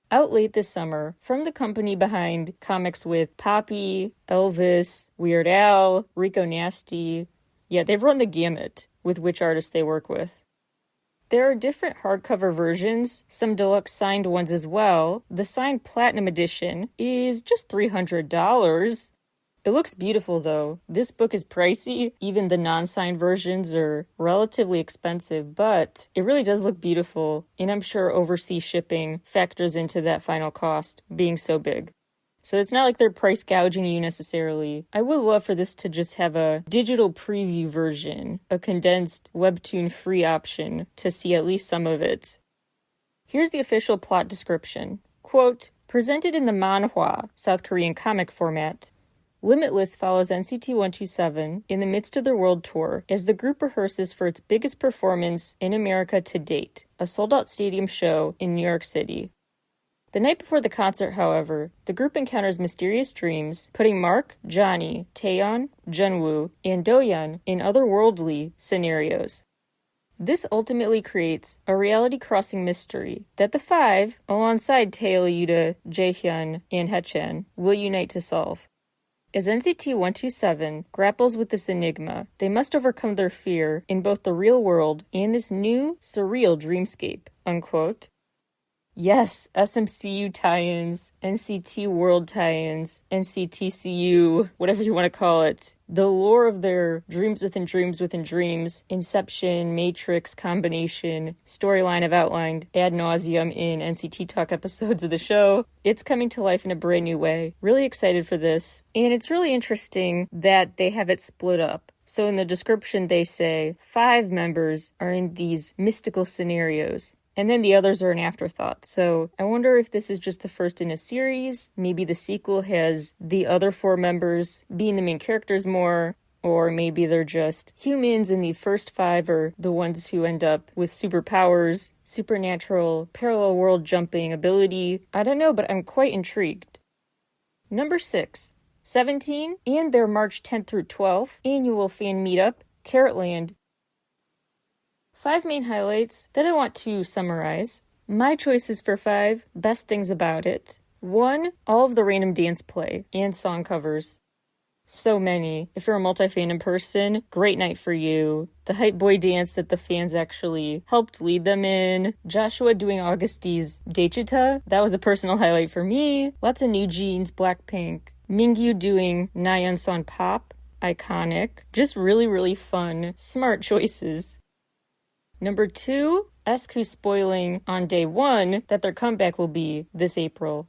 Out late this summer, from the company behind comics with Poppy, Elvis, Weird Al, Rico Nasty. Yeah, they've run the gamut with which artists they work with. There are different hardcover versions, some deluxe signed ones as well. The signed Platinum Edition is just $300. It looks beautiful though. This book is pricey. Even the non-signed versions are relatively expensive, but it really does look beautiful, and I'm sure overseas shipping factors into that final cost being so big. So it's not like they're price gouging you necessarily. I would love for this to just have a digital preview version, a condensed webtoon free option to see at least some of it. Here's the official plot description. Quote, presented in the manhwa, South Korean comic format, Limitless follows NCT 127 in the midst of their world tour as the group rehearses for its biggest performance in America to date, a sold-out stadium show in New York City. The night before the concert, however, the group encounters mysterious dreams, putting Mark, Johnny, Taeyeon, Jungwoo, and Doyeon in otherworldly scenarios. This ultimately creates a reality-crossing mystery that the 5, alongside Tae, Yuta, Jaehyun, and Haechan, will unite to solve. As NCT 127 grapples with this enigma, they must overcome their fear in both the real world and this new, surreal dreamscape, unquote. Yes, SMCU tie-ins, NCT World tie-ins, NCTCU, whatever you want to call it. The lore of their dreams within dreams within dreams, Inception, Matrix combination, storyline I've outlined ad nauseum in NCT Talk episodes of the show. It's coming to life in a brand new way. Really excited for this. And it's really interesting that they have it split up. So in the description they say 5 members are in these mystical scenarios, and then the others are an afterthought. So I wonder if this is just the first in a series. Maybe the sequel has the other 4 members being the main characters more, or maybe they're just humans and the first 5 are the ones who end up with superpowers, supernatural, parallel world jumping ability. I don't know, but I'm quite intrigued. Number 6. 17 and their March 10th through 12th annual fan meetup, Caratland. 5 main highlights that I want to summarize. My choices for 5 best things about it. 1, all of the random dance play and song covers. So many. If you're a multi-fandom person, great night for you. The hype boy dance that the fans actually helped lead them in. Joshua doing Augusti's Daechita, that was a personal highlight for me. Lots of New Jeans, Blackpink. Mingyu doing Nayeon-san Pop, iconic. Just really, really fun, smart choices. Number 2, SQ spoiling on day 1 that their comeback will be this April.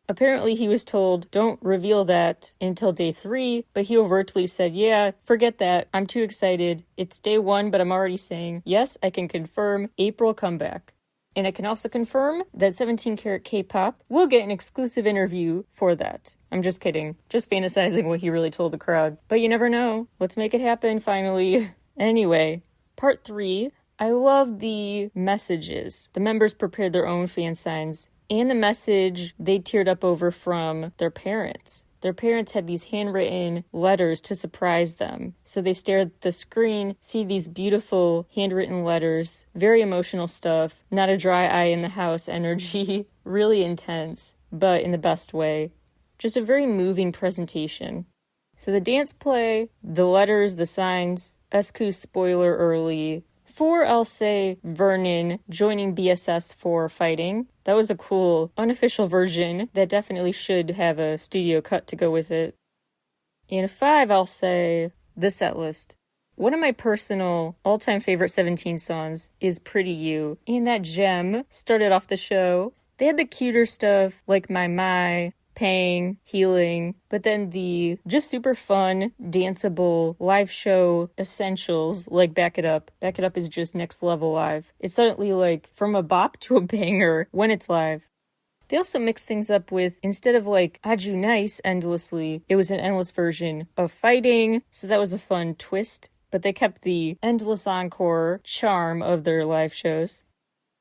Apparently he was told, don't reveal that until day 3, but he overtly said, yeah, forget that, I'm too excited. It's day 1, but I'm already saying, yes, I can confirm April comeback. And I can also confirm that 17 Carat K-Pop will get an exclusive interview for that. I'm just kidding. Just fantasizing what he really told the crowd. But you never know. Let's make it happen, finally. Anyway, part 3. I love the messages. The members prepared their own fan signs. And the message they teared up over from their parents. Their parents had these handwritten letters to surprise them. So they stare at the screen, see these beautiful handwritten letters, very emotional stuff, not a dry eye in the house energy, really intense, but in the best way. Just a very moving presentation. So the dance play, the letters, the signs, SQ spoiler early. 4, I'll say Vernon joining BSS for fighting. That was a cool, unofficial version that definitely should have a studio cut to go with it. And 5, I'll say the set list. One of my personal all-time favorite 17 songs is Pretty You. And that gem started off the show. They had the cuter stuff like My, Pang, Healing, but then the just super fun, danceable, live show essentials like Back It Up. Back It Up is just next level live. It's suddenly like from a bop to a banger when it's live. They also mixed things up with, instead of like Aju Nice endlessly, it was an endless version of Fighting, so that was a fun twist, but they kept the endless encore charm of their live shows.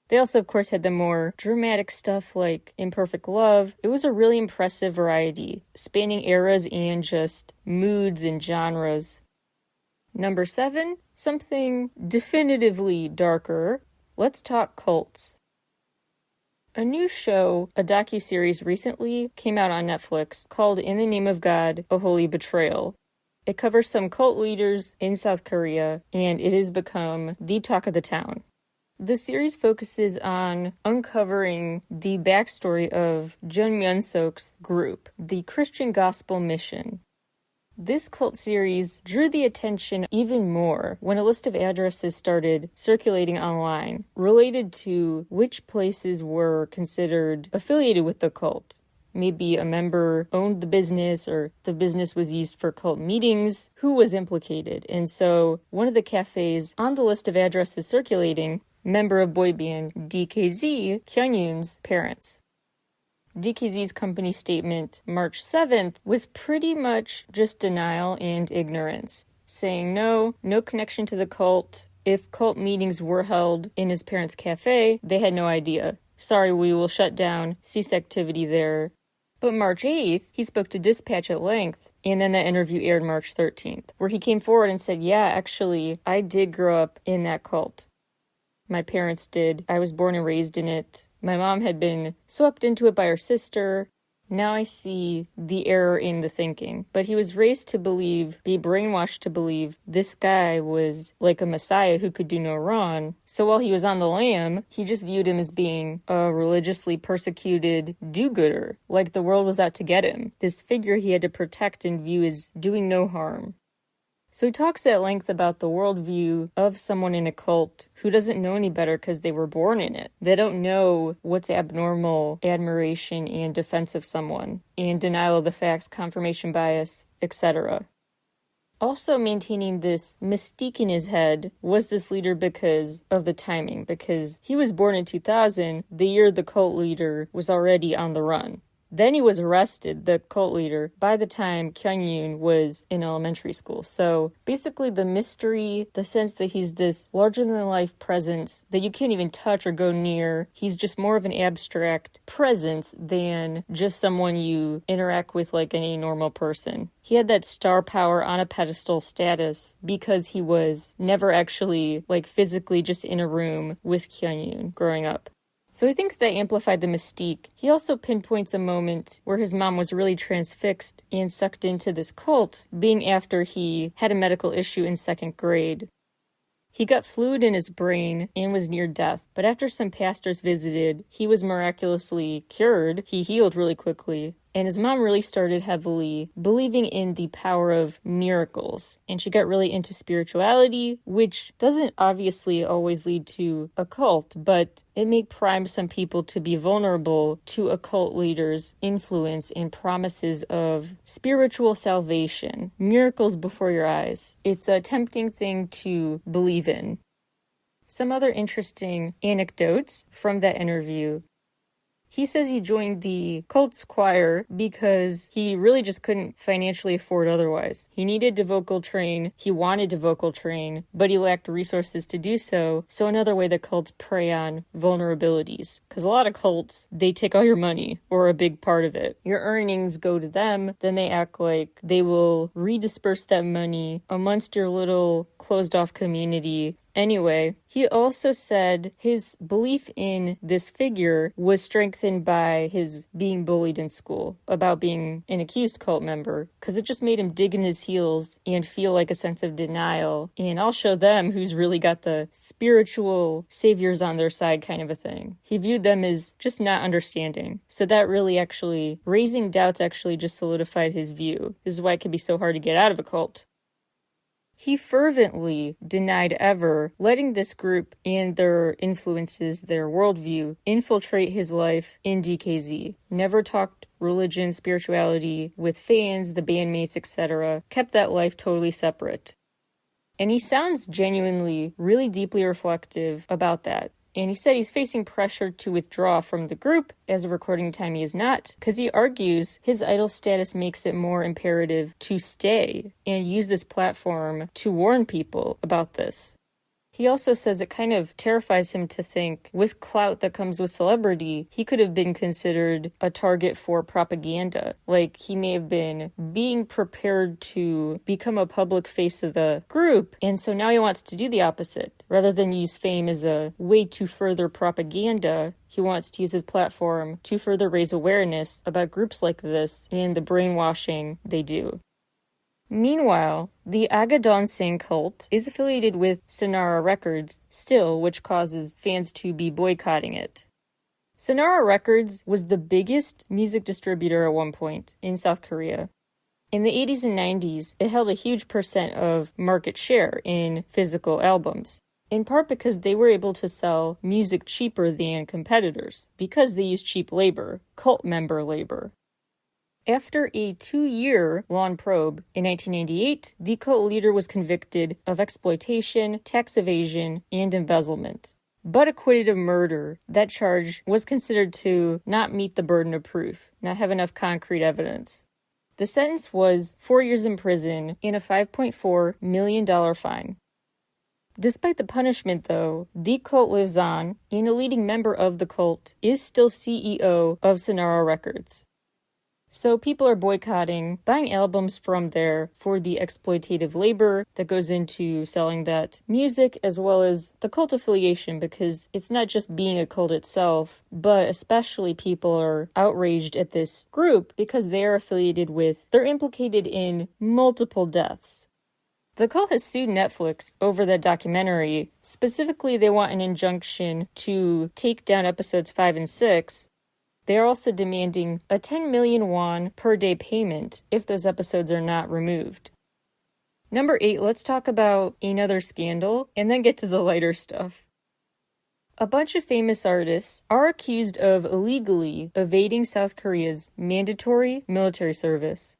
They also, of course, had the more dramatic stuff like Imperfect Love. It was a really impressive variety, spanning eras and just moods and genres. Number 7, something definitively darker. Let's talk cults. A new show, a docuseries recently, came out on Netflix called In the Name of God, A Holy Betrayal. It covers some cult leaders in South Korea, and it has become the talk of the town. The series focuses on uncovering the backstory of Jun Myung-sok's group, the Christian Gospel Mission. This cult series drew the attention even more when a list of addresses started circulating online related to which places were considered affiliated with the cult. Maybe a member owned the business or the business was used for cult meetings, who was implicated. And so one of the cafes on the list of addresses circulating, member of boy band DKZ, Kyungyoon's parents. DKZ's company statement, March 7th, was pretty much just denial and ignorance, saying no connection to the cult. If cult meetings were held in his parents' cafe, they had no idea. Sorry, we will shut down, cease activity there. But March 8th, he spoke to Dispatch at length, and then that interview aired March 13th, where he came forward and said, yeah, actually, I did grow up in that cult. My parents did. I was born and raised in it. My mom had been swept into it by her sister. Now I see the error in the thinking. But he was raised to believe, be brainwashed to believe, this guy was like a messiah who could do no wrong. So while he was on the lam, he just viewed him as being a religiously persecuted do-gooder, like the world was out to get him. This figure he had to protect and view as doing no harm. So he talks at length about the worldview of someone in a cult who doesn't know any better because they were born in it. They don't know what's abnormal, admiration, and defense of someone, and denial of the facts, confirmation bias, etc. Also maintaining this mystique in his head was this leader because of the timing, because he was born in 2000, the year the cult leader was already on the run. Then he was arrested, the cult leader, by the time Kyungyoon was in elementary school. So basically the mystery, the sense that he's this larger-than-life presence that you can't even touch or go near. He's just more of an abstract presence than just someone you interact with like any normal person. He had that star power on a pedestal status because he was never actually like physically just in a room with Kyungyoon growing up. So he thinks that amplified the mystique. He also pinpoints a moment where his mom was really transfixed and sucked into this cult, being after he had a medical issue in 2nd grade. He got fluid in his brain and was near death, but after some pastors visited, he was miraculously cured. He healed really quickly. And his mom really started heavily believing in the power of miracles. And she got really into spirituality, which doesn't obviously always lead to a cult, but it may prime some people to be vulnerable to a cult leader's influence and promises of spiritual salvation, miracles before your eyes. It's a tempting thing to believe in. Some other interesting anecdotes from that interview. He says he joined the cult's choir because he really just couldn't financially afford otherwise. He needed to vocal train, he wanted to vocal train, but he lacked resources to do so. So another way the cults prey on vulnerabilities. Because a lot of cults, they take all your money, or a big part of it. Your earnings go to them, then they act like they will redisperse that money amongst your little closed-off community. Anyway, he also said his belief in this figure was strengthened by his being bullied in school about being an accused cult member, because it just made him dig in his heels and feel like a sense of denial. And I'll show them who's really got the spiritual saviors on their side kind of a thing. He viewed them as just not understanding. So that really actually, raising doubts actually just solidified his view. This is why it can be so hard to get out of a cult. He fervently denied ever letting this group and their influences, their worldview, infiltrate his life in DKZ. Never talked religion, spirituality with fans, the bandmates, etc. Kept that life totally separate. And he sounds genuinely, really deeply reflective about that. And he said he's facing pressure to withdraw from the group. As of recording time, he is not, because he argues his idol status makes it more imperative to stay and use this platform to warn people about this. He also says it kind of terrifies him to think, with clout that comes with celebrity, he could have been considered a target for propaganda. Like, he may have been being prepared to become a public face of the group, and so now he wants to do the opposite. Rather than use fame as a way to further propaganda, he wants to use his platform to further raise awareness about groups like this and the brainwashing they do. Meanwhile, the Agadon Singh cult is affiliated with Sonara Records still, which causes fans to be boycotting it. Sonara Records was the biggest music distributor at one point in South Korea. In the 80s and 90s, it held a huge percent of market share in physical albums, in part because they were able to sell music cheaper than competitors, because they used cheap labor, cult member labor. After a 2-year long probe in 1998, the cult leader was convicted of exploitation, tax evasion, and embezzlement, but acquitted of murder. That charge was considered to not meet the burden of proof, not have enough concrete evidence. The sentence was 4 years in prison and a $5.4 million fine. Despite the punishment, though, the cult lives on, and a leading member of the cult is still CEO of Sonara Records. So people are boycotting, buying albums from there for the exploitative labor that goes into selling that music, as well as the cult affiliation, because it's not just being a cult itself, but especially people are outraged at this group because they are affiliated with, they're implicated in multiple deaths. The cult has sued Netflix over that documentary. Specifically, they want an injunction to take down episodes 5 and 6. They are also demanding a 10 million won per day payment if those episodes are not removed. Number 8, let's talk about another scandal and then get to the lighter stuff. A bunch of famous artists are accused of illegally evading South Korea's mandatory military service.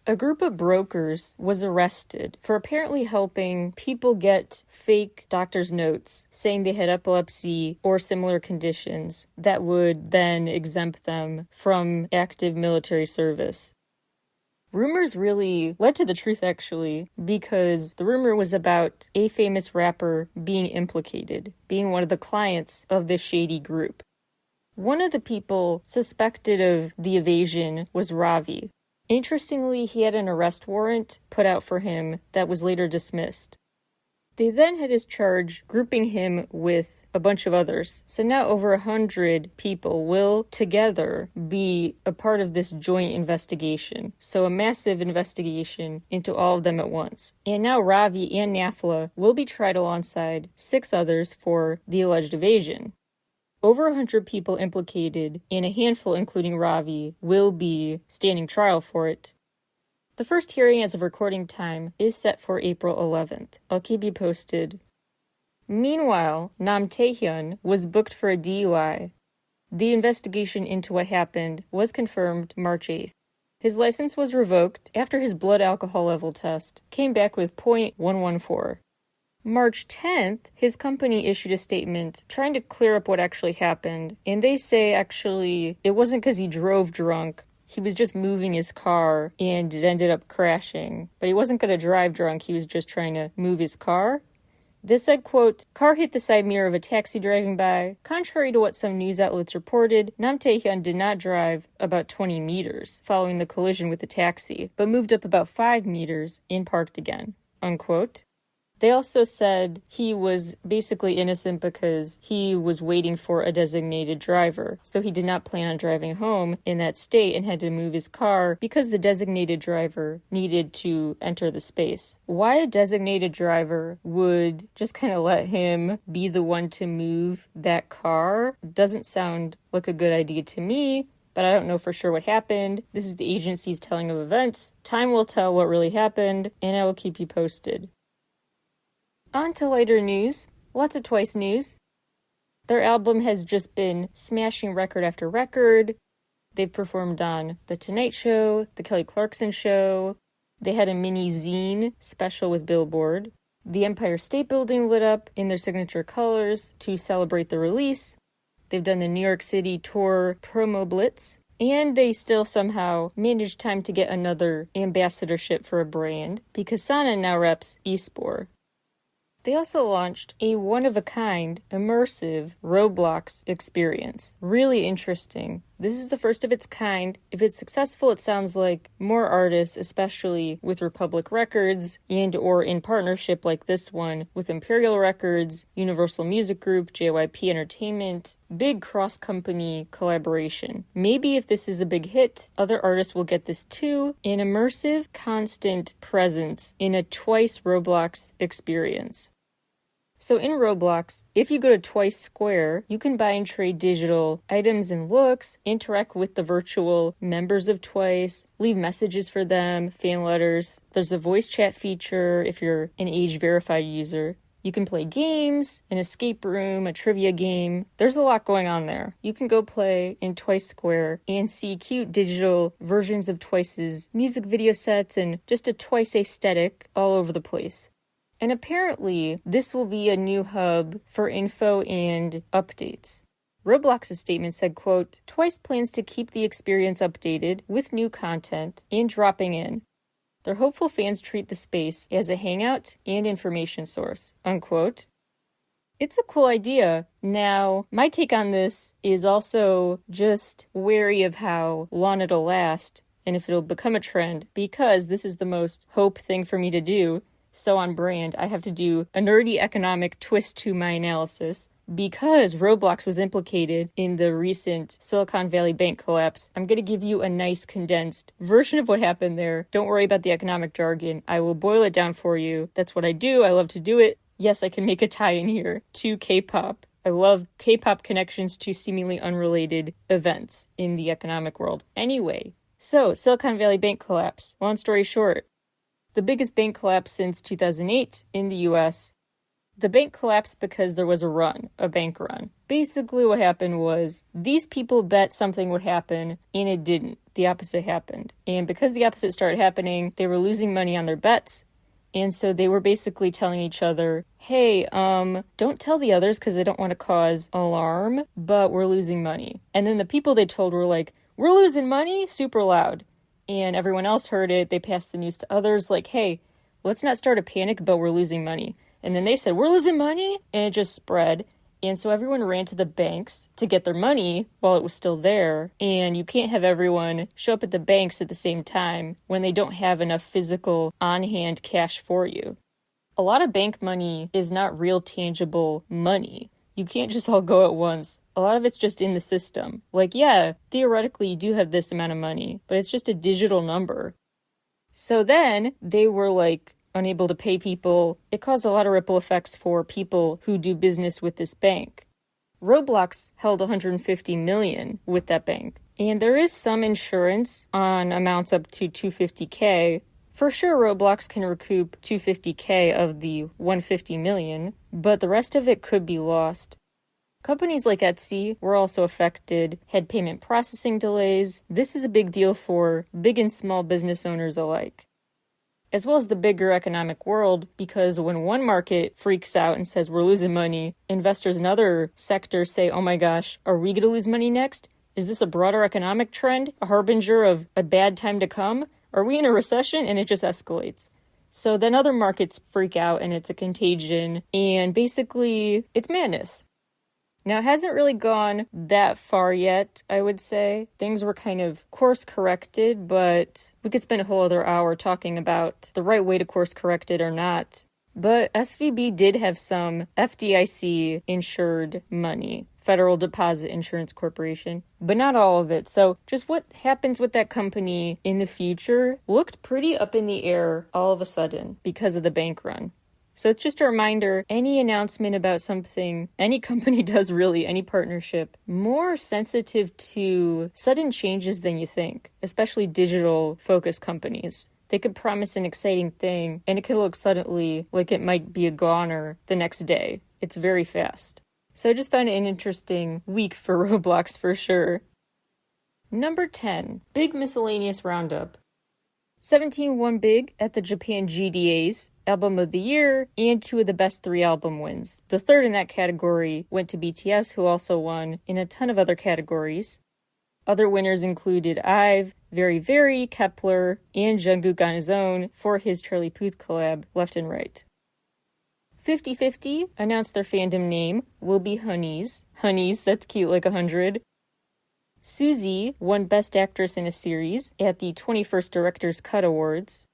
A group of brokers was arrested for apparently helping people get fake doctor's notes saying they had epilepsy or similar conditions that would then exempt them from active military service. Rumors really led to the truth, actually, because the rumor was about a famous rapper being implicated, being one of the clients of this shady group. One of the people suspected of the evasion was Ravi. Interestingly, he had an arrest warrant put out for him that was later dismissed. They then had his charge grouping him with a bunch of others. So now over 100 people will together be a part of this joint investigation. So a massive investigation into all of them at once. And now Ravi and Nafla will be tried alongside 6 others for the alleged evasion. Over 100 people implicated, and a handful, including Ravi, will be standing trial for it. The first hearing as of recording time is set for April 11th. I'll keep you posted. Meanwhile, Nam Tae-hyun was booked for a DUI. The investigation into what happened was confirmed March 8th. His license was revoked after his blood alcohol level test came back with .114. March 10th, his company issued a statement trying to clear up what actually happened, and they say actually it wasn't because he drove drunk. He was just moving his car and it ended up crashing. But he wasn't going to drive drunk, he was just trying to move his car. This said, quote, car hit the side mirror of a taxi driving by. Contrary to what some news outlets reported, Nam Tae-hyun did not drive about 20 meters following the collision with the taxi, but moved up about 5 meters and parked again, unquote. They also said he was basically innocent because he was waiting for a designated driver, so he did not plan on driving home in that state and had to move his car because the designated driver needed to enter the space. Why a designated driver would just kind of let him be the one to move that car doesn't sound like a good idea to me. But I don't know for sure what happened. This is the agency's telling of events. Time will tell what really happened, and I will keep you posted. On to lighter news. Lots of Twice news. Their album has just been smashing record after record. They've performed on The Tonight Show, The Kelly Clarkson Show. They had a mini zine special with Billboard. The Empire State Building lit up in their signature colors to celebrate the release. They've done the New York City tour promo blitz. And they still somehow managed time to get another ambassadorship for a brand because Sana now reps eSport. They also launched a one-of-a-kind, immersive Roblox experience. Really interesting. This is the first of its kind. If it's successful, it sounds like more artists, especially with Republic Records and or in partnership like this one with Imperial Records, Universal Music Group, JYP Entertainment, big cross-company collaboration. Maybe if this is a big hit, other artists will get this too. An immersive, constant presence in a Twice Roblox experience. So in Roblox, if you go to Twice Square, you can buy and trade digital items and looks, interact with the virtual members of Twice, leave messages for them, fan letters. There's a voice chat feature if you're an age-verified user. You can play games, an escape room, a trivia game. There's a lot going on there. You can go play in Twice Square and see cute digital versions of Twice's music video sets and just a Twice aesthetic all over the place. And apparently, this will be a new hub for info and updates. Roblox's statement said, quote, Twice plans to keep the experience updated with new content and dropping in. They're hopeful fans treat the space as a hangout and information source, unquote. It's a cool idea. Now, my take on this is also just wary of how long it'll last and if it'll become a trend, because this is the most hope thing for me to do. So on brand, I have to do a nerdy economic twist to my analysis. Because Roblox was implicated in the recent Silicon Valley Bank collapse, I'm going to give you a nice condensed version of what happened there. Don't worry about the economic jargon. I will boil it down for you. That's what I do. I love to do it. Yes, I can make a tie-in here to K-pop. I love K-pop connections to seemingly unrelated events in the economic world. Anyway, so Silicon Valley Bank collapse. Long story short, the biggest bank collapse since 2008 in the US. The bank collapsed because there was a bank run. Basically what happened was these people bet something would happen and it didn't. The opposite happened. And because the opposite started happening, they were losing money on their bets. And so they were basically telling each other, hey, don't tell the others because they don't want to cause alarm, but we're losing money. And then the people they told were like, we're losing money, super loud. And everyone else heard it. They passed the news to others like, hey, let's not start a panic, but we're losing money. And then they said, we're losing money? And it just spread. And so everyone ran to the banks to get their money while it was still there. And you can't have everyone show up at the banks at the same time when they don't have enough physical on-hand cash for you. A lot of bank money is not real tangible money. You can't just all go at once. A lot of it's just in the system. Like, yeah, theoretically you do have this amount of money, but it's just a digital number. So then they were like unable to pay people. It caused a lot of ripple effects for people who do business with this bank. Roblox held $150 million with that bank. And there is some insurance on amounts up to $250K. For sure, Roblox can recoup $250K of the $150 million, but the rest of it could be lost. Companies like Etsy were also affected, had payment processing delays. This is a big deal for big and small business owners alike. as well as the bigger economic world, because when one market freaks out and says we're losing money, investors in other sectors say, oh my gosh, are we going to lose money next? Is this a broader economic trend, a harbinger of a bad time to come? Are we in a recession? And it just escalates. So then other markets freak out and it's a contagion, and basically it's madness. Now, it hasn't really gone that far yet, I would say. Things were kind of course-corrected, but we could spend a whole other hour talking about the right way to course-correct it or not. But SVB did have some FDIC-insured money, Federal Deposit Insurance Corporation, but not all of it. So just what happens with that company in the future looked pretty up in the air all of a sudden because of the bank run. So it's just a reminder, any announcement about something any company does really, any partnership, more sensitive to sudden changes than you think, especially digital-focused companies. They could promise an exciting thing, and it could look suddenly like it might be a goner the next day. It's very fast. So I just found it an interesting week for Roblox for sure. Number 10, Big Miscellaneous Roundup. 17 won big at the Japan GDAs, Album of the Year, and 2 of the best 3 album wins. The third in that category went to BTS, who also won in a ton of other categories. Other winners included IVE, Very Very, Kepler, and Jungkook on his own for his Charlie Puth collab, Left and Right. 50/50 announced their fandom name will be Honeys. Honeys, that's cute like 100. Suzy won Best Actress in a Series at the 21st Director's Cut Awards.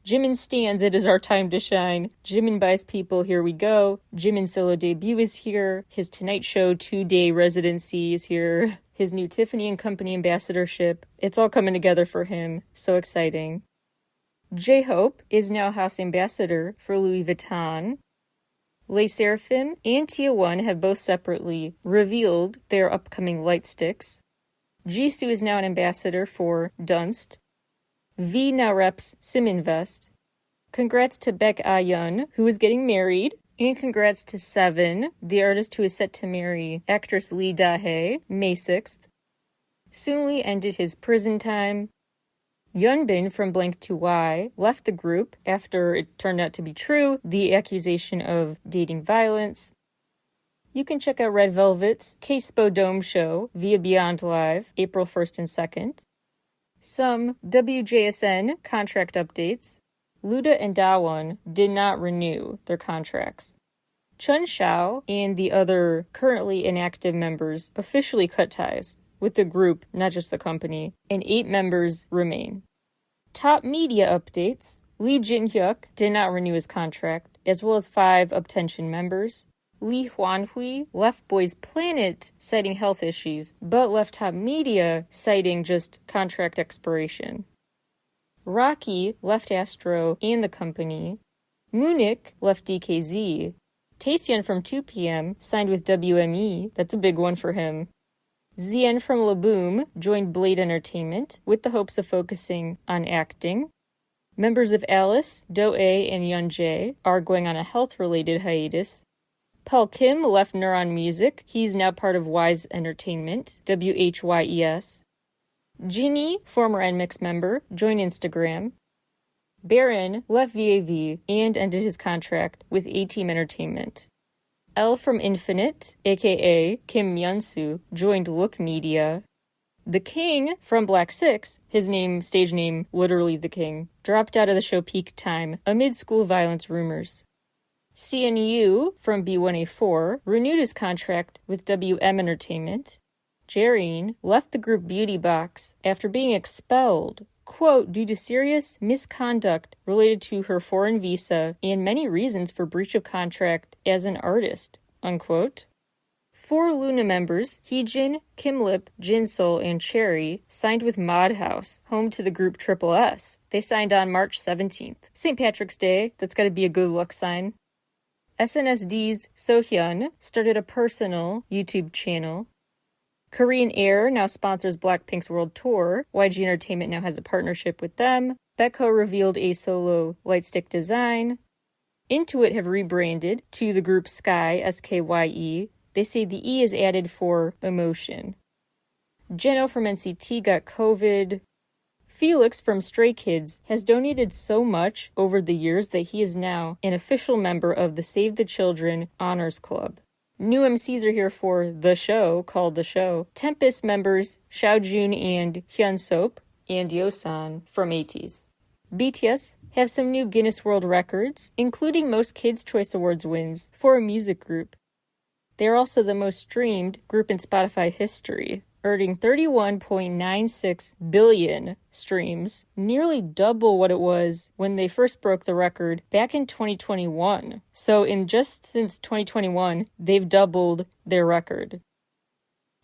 Jimin stands It Is Our Time to Shine. Jimin buys People, Here We Go. Jimin's solo debut is here. His Tonight Show 2-day residency is here. His new Tiffany & Company ambassadorship. It's all coming together for him. So exciting. J-Hope is now house ambassador for Louis Vuitton. Les Seraphim and Tia One have both separately revealed their upcoming light sticks. Jisoo is now an ambassador for Dunst. V now reps Siminvest. Congrats to Baek Ah-yeon, who is getting married. And congrats to Seven, the artist who is set to marry actress Lee Da-hae, May 6th. Soonly ended his prison time. Yeonbin from Blank 2Y left the group after it turned out to be true, the accusation of dating violence. You can check out Red Velvet's K-Spo Dome show via Beyond Live, April 1st and 2nd. Some WJSN contract updates. Luda and Dawon did not renew their contracts. Chun Shao and the other currently inactive members officially cut ties with the group, not just the company, and 8 members remain. Top media updates. Lee Jin-hyuk did not renew his contract, as well as 5 Uptension members. Lee Hwan-hui left Boys Planet citing health issues, but left Top Media citing just contract expiration. Rocky left Astro and the company. Munich left DKZ. Taecyeon from 2PM signed with WME, that's a big one for him. Zien from Laboom joined Blade Entertainment with the hopes of focusing on acting. Members of Alice, Do-A, and Yeonjae are going on a health-related hiatus. Paul Kim left Neuron Music. He's now part of Wise Entertainment, WHYES. Jinny, former NMIX member, joined Instagram. Baron left VAV and ended his contract with A-Team Entertainment. L from Infinite, aka Kim Myunsu, joined Look Media. The King from Black 6, his stage name, literally The King, dropped out of the show Peak Time amid school violence rumors. CNU from B1A4 renewed his contract with WM Entertainment. Jareen left the group Beauty Box after being expelled, quote, due to serious misconduct related to her foreign visa and many reasons for breach of contract as an artist, unquote. 4 Luna members, Heejin, Kimlip, Jinsol, and Cherry, signed with Madhouse, home to the group Triple S. They signed on March 17th. St. Patrick's Day, that's gotta be a good luck sign. SNSD Sohyun started a personal YouTube channel. Korean Air now sponsors Blackpink's world tour. YG Entertainment now has a partnership with them. Becco revealed a solo lightstick design. Intuit have rebranded to the group Sky, SKYE. They say the E is added for emotion. Jeno from NCT got COVID. Felix from Stray Kids has donated so much over the years that he is now an official member of the Save the Children Honors Club. New MCs are here for The Show, called The Show. Tempest members Xiaojun and Hyunsop, and Yosan from ATEEZ. BTS have some new Guinness World Records, including most Kids' Choice Awards wins for a music group. They are also the most streamed group in Spotify history, earning 31.96 billion streams, nearly double what it was when they first broke the record back in 2021. So since 2021, they've doubled their record.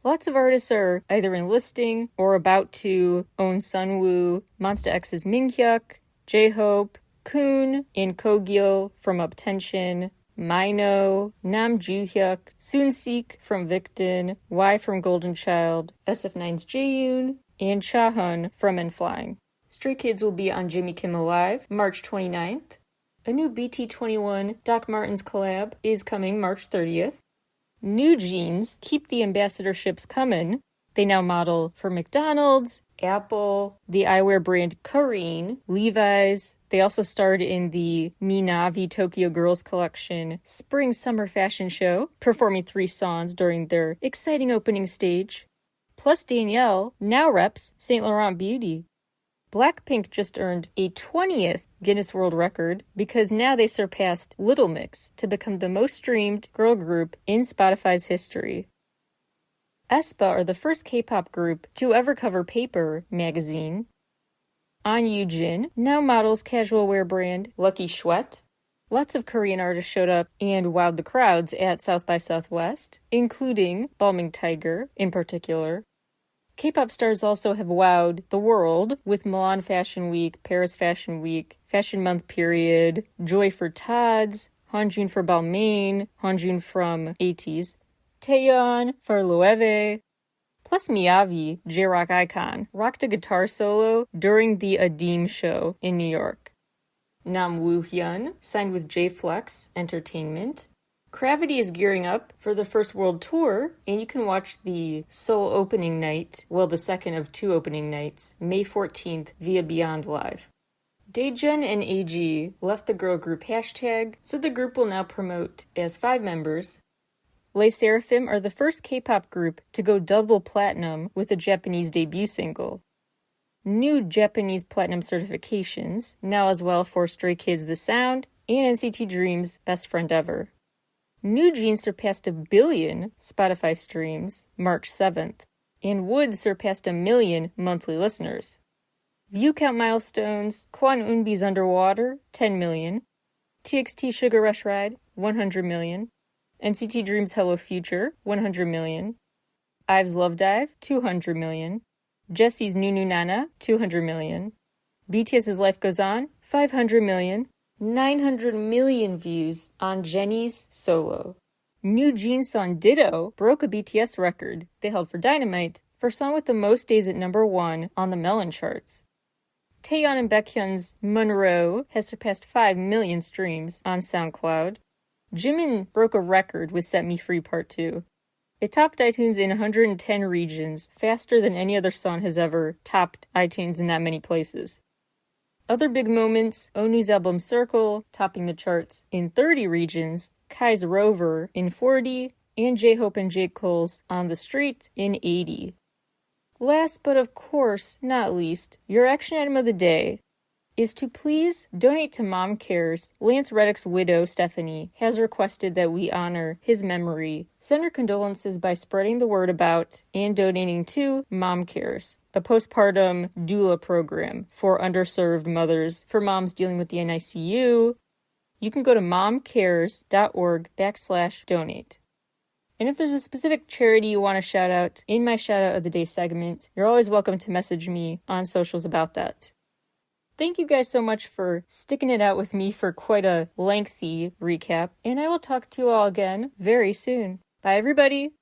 Lots of artists are either enlisting or about to own Sunwoo, Monsta X's Minghyuk, J-Hope, Kun, and Kogyo from Uptension, Mino, Nam Joo-hyuk, Soon-Sik from Victon, Y from Golden Child, SF9's Jaeyoon, and Chahun from N-Flying. Stray Kids will be on Jimmy Kimmel Live, March 29th. A new BT21 Doc Martens collab is coming March 30th. New Jeans keep the ambassadorships coming. They now model for McDonald's, Apple, the eyewear brand Kareen, Levi's. They also starred in the Minavi Tokyo Girls Collection Spring-Summer Fashion Show, performing 3 songs during their exciting opening stage. Plus Danielle now reps Saint Laurent Beauty. Blackpink just earned a 20th Guinness World Record because now they surpassed Little Mix to become the most streamed girl group in Spotify's history. aespa are the first K-pop group to ever cover Paper magazine. An Yoojin now models casual wear brand Lucky Chouette. Lots of Korean artists showed up and wowed the crowds at South by Southwest, including Balming Tiger in particular. K-pop stars also have wowed the world with Milan Fashion Week, Paris Fashion Week, Fashion Month Period, Joy for Todds, Hanjun for Balmain, Hanjun from ATEEZ, Taeyeon for Loewe. Plus Miyavi, J-Rock icon, rocked a guitar solo during the Adeem show in New York. Nam Woo-hyun signed with J-Flex Entertainment. Gravity is gearing up for the first world tour, and you can watch the Seoul opening night, the second of 2 opening nights, May 14th via Beyond Live. Daejun and AG left the girl group hashtag, so the group will now promote as 5 members. Les Seraphim are the first K-pop group to go double platinum with a Japanese debut single. New Japanese platinum certifications, now as well for Stray Kids The Sound and NCT Dream's Best Friend Ever. New Jeans surpassed 1 billion Spotify streams March 7th, and Woods surpassed 1 million monthly listeners. View count milestones: Kwon Eunbi's Underwater, 10 million. TXT Sugar Rush Ride, 100 million. NCT Dream's Hello Future, 100 million. IVE's Love Dive, 200 million. Jessie's Nunu Nana, 200 million. BTS's Life Goes On, 500 million. 900 million views on Jennie's Solo. New Jeans song Ditto broke a BTS record they held for Dynamite for song with the most days at number 1 on the Melon charts. Taeyeon and Baekhyun's Monroe has surpassed 5 million streams on SoundCloud. Jimin broke a record with Set Me Free Part 2. It topped iTunes in 110 regions, faster than any other song has ever topped iTunes in that many places. Other big moments: Onu's album Circle, topping the charts in 30 regions, Kai's Rover in 40, and J-Hope and J. Cole's On the Street in 80. Last but of course not least, your action item of the day is to please donate to Mom Cares. Lance Reddick's widow, Stephanie, has requested that we honor his memory. Send her condolences by spreading the word about and donating to Mom Cares, a postpartum doula program for underserved mothers, for moms dealing with the NICU. You can go to momcares.org/donate. And if there's a specific charity you want to shout out in my shout out of the day segment, you're always welcome to message me on socials about that. Thank you guys so much for sticking it out with me for quite a lengthy recap, and I will talk to you all again very soon. Bye, everybody!